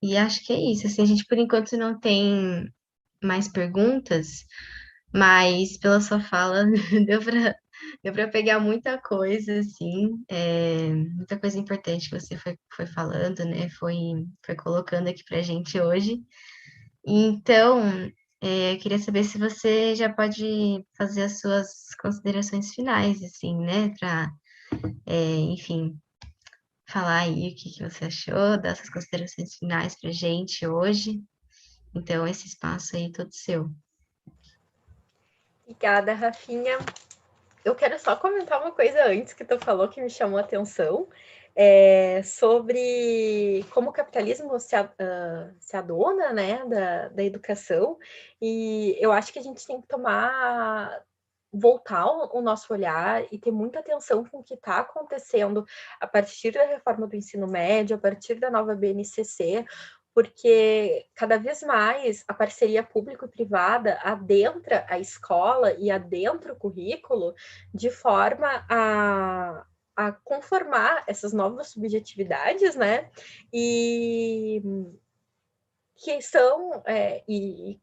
E acho que é isso. Assim, a gente, por enquanto, não tem mais perguntas, mas pela sua fala deu para pegar muita coisa, assim, muita coisa importante que você foi falando, né? Foi colocando aqui para a gente hoje. Então, eu queria saber se você já pode fazer as suas considerações finais, assim, né? Para, enfim, falar aí o que você achou, dar suas considerações finais para a gente hoje. Então, esse espaço aí é todo seu. Obrigada, Rafinha. Eu quero só comentar uma coisa antes que tu falou que me chamou a atenção, sobre como o capitalismo se adona, né, da educação, e eu acho que a gente tem que voltar o nosso olhar e ter muita atenção com o que está acontecendo a partir da reforma do ensino médio, a partir da nova BNCC, porque cada vez mais a parceria público e privada adentra a escola e adentra o currículo de forma a conformar essas novas subjetividades, né? E que são e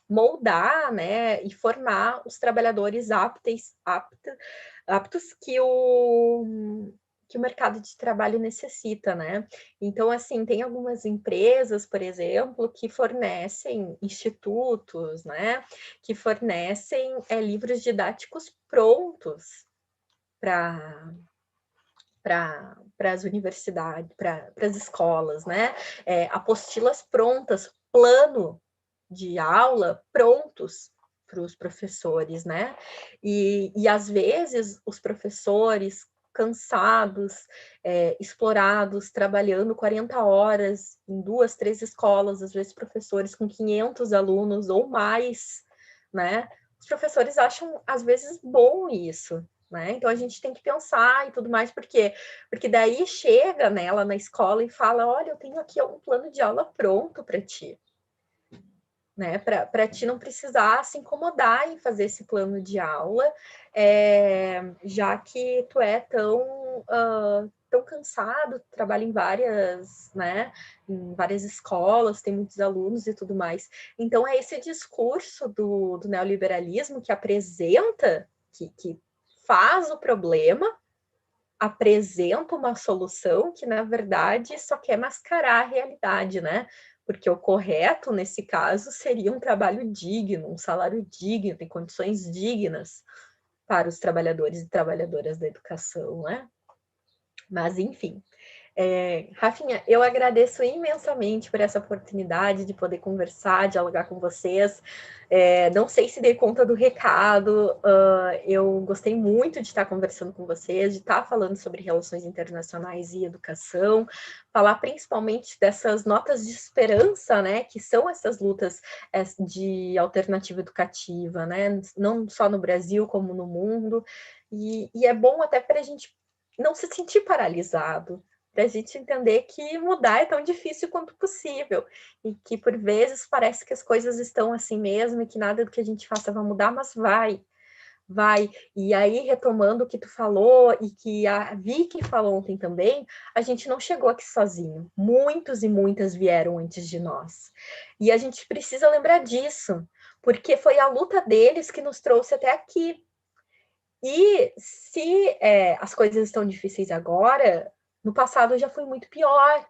moldar, né, e formar os trabalhadores aptos que o mercado de trabalho necessita, né? Então, assim, tem algumas empresas, por exemplo, que fornecem institutos, né, que fornecem livros didáticos prontos para as universidades, para as escolas, né? Apostilas prontas, plano de aula prontos para os professores, né? E às vezes os professores cansados, explorados, trabalhando 40 horas em 2, 3 escolas, às vezes professores com 500 alunos ou mais, né? Os professores acham, às vezes, bom isso, né? Então a gente tem que pensar e tudo mais, porque daí chega nela na escola e fala, olha, eu tenho aqui um plano de aula pronto para ti, né? Para ti não precisar se incomodar em fazer esse plano de aula, já que tu é tão cansado, trabalha em várias escolas, tem muitos alunos e tudo mais. Então é esse discurso do neoliberalismo que apresenta, que faz o problema, apresenta uma solução que, na verdade, só quer mascarar a realidade, né? Porque o correto, nesse caso, seria um trabalho digno, um salário digno, em condições dignas para os trabalhadores e trabalhadoras da educação, né? Mas, enfim. Rafinha, eu agradeço imensamente por essa oportunidade de poder conversar, dialogar com vocês. Não sei se dei conta do recado, eu gostei muito de estar conversando com vocês, de estar falando sobre relações internacionais e educação, falar principalmente dessas notas de esperança, né, que são essas lutas de alternativa educativa, né, não só no Brasil como no mundo, e é bom até para a gente não se sentir paralisado, para a gente entender que mudar é tão difícil quanto possível, e que por vezes parece que as coisas estão assim mesmo, e que nada do que a gente faça vai mudar, mas vai. E aí, retomando o que tu falou, e que a Vicky falou ontem também, a gente não chegou aqui sozinho. Muitos e muitas vieram antes de nós. E a gente precisa lembrar disso, porque foi a luta deles que nos trouxe até aqui. E se as coisas estão difíceis agora, no passado já foi muito pior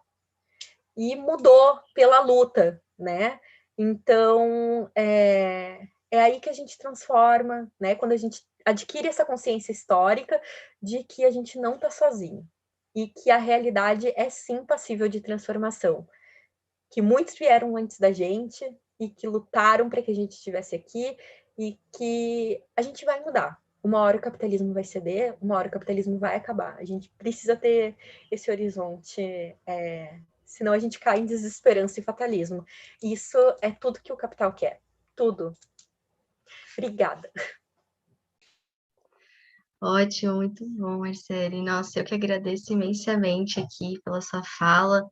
e mudou pela luta, né? Então, é aí que a gente transforma, né? Quando a gente adquire essa consciência histórica de que a gente não está sozinho e que a realidade é sim passível de transformação, que muitos vieram antes da gente e que lutaram para que a gente estivesse aqui e que a gente vai mudar. Uma hora o capitalismo vai ceder, uma hora o capitalismo vai acabar. A gente precisa ter esse horizonte, senão a gente cai em desesperança e fatalismo. Isso é tudo que o capital quer. Tudo. Obrigada. Ótimo, muito bom, Marcele. Nossa, eu que agradeço imensamente aqui pela sua fala,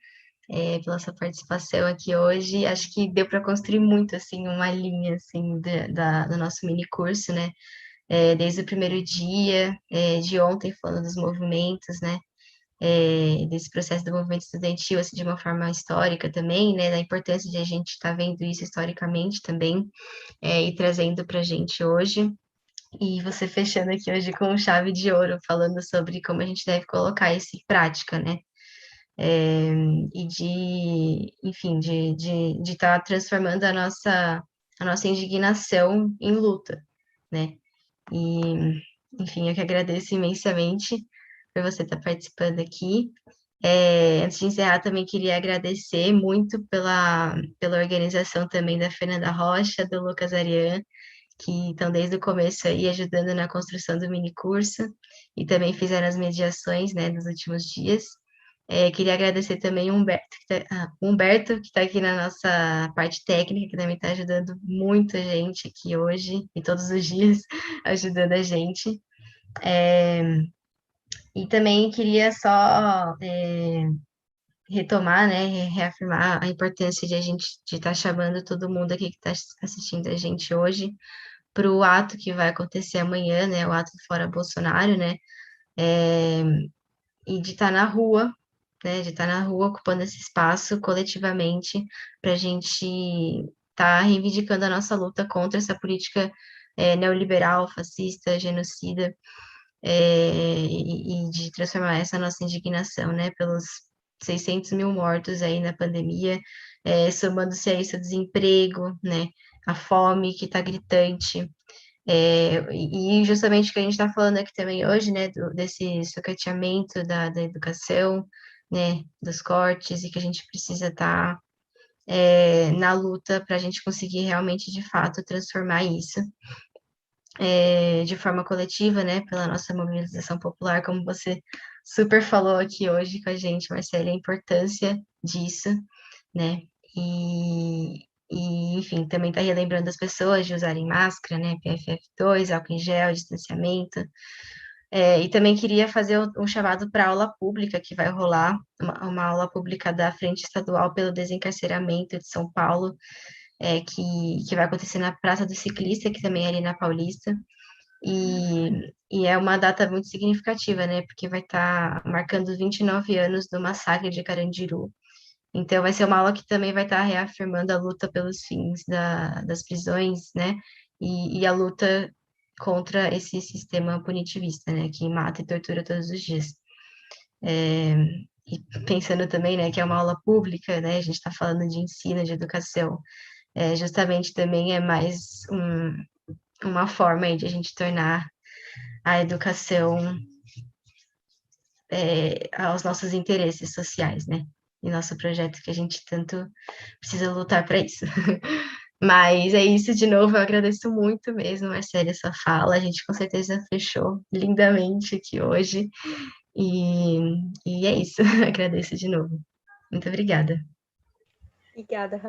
pela sua participação aqui hoje. Acho que deu para construir muito, assim, uma linha, assim, do nosso mini curso, né? Desde o primeiro dia, de ontem, falando dos movimentos, né? Desse processo do movimento estudantil, assim, de uma forma histórica também, né? Da importância de a gente estar vendo isso historicamente também, e trazendo para a gente hoje. E você fechando aqui hoje com chave de ouro, falando sobre como a gente deve colocar isso em prática, né? E enfim, de estar transformando a nossa indignação em luta, né? E, enfim, eu que agradeço imensamente por você estar participando aqui. Antes de encerrar, também queria agradecer muito pela organização também da Fernanda Rocha, do Lucas Ariane, que estão desde o começo aí ajudando na construção do mini curso e também fizeram as mediações, né, nos últimos dias. Queria agradecer também o Humberto, que está aqui na nossa parte técnica, que também está ajudando muito a gente aqui hoje e todos os dias ajudando a gente. E também queria só retomar, né, reafirmar a importância de a gente de estar chamando todo mundo aqui que está assistindo a gente hoje para o ato que vai acontecer amanhã, né, o ato do Fora Bolsonaro, né, e de estar na rua, né, de estar na rua ocupando esse espaço coletivamente para a gente estar reivindicando a nossa luta contra essa política neoliberal, fascista, genocida, e de transformar essa nossa indignação, né, pelos 600 mil mortos aí na pandemia, somando-se a isso o desemprego, né, a fome que está gritante, e justamente o que a gente está falando aqui também hoje, né, desse sucateamento da educação, né, dos cortes, e que a gente precisa estar na luta para a gente conseguir realmente, de fato, transformar isso de forma coletiva, né, pela nossa mobilização popular, como você super falou aqui hoje com a gente, Marcela, a importância disso, né, enfim, também está relembrando as pessoas de usarem máscara, né, PFF2, álcool em gel, distanciamento, e também queria fazer um chamado para aula pública que vai rolar, uma aula pública da Frente Estadual pelo Desencarceramento de São Paulo, que vai acontecer na Praça do Ciclista, que também é ali na Paulista, e é uma data muito significativa, né, porque vai estar marcando 29 anos do massacre de Carandiru. Então, vai ser uma aula que também vai estar reafirmando a luta pelos fins das prisões, né, e a luta contra esse sistema punitivista, né, que mata e tortura todos os dias. E pensando também, né, que é uma aula pública, né, a gente está falando de ensino, de educação, justamente também é mais uma forma aí de a gente tornar a educação aos nossos interesses sociais, né? E nosso projeto que a gente tanto precisa lutar para isso. Mas é isso, de novo, eu agradeço muito mesmo, Marcelo, a sua fala. A gente com certeza fechou lindamente aqui hoje. E é isso, agradeço de novo. Muito obrigada. Obrigada,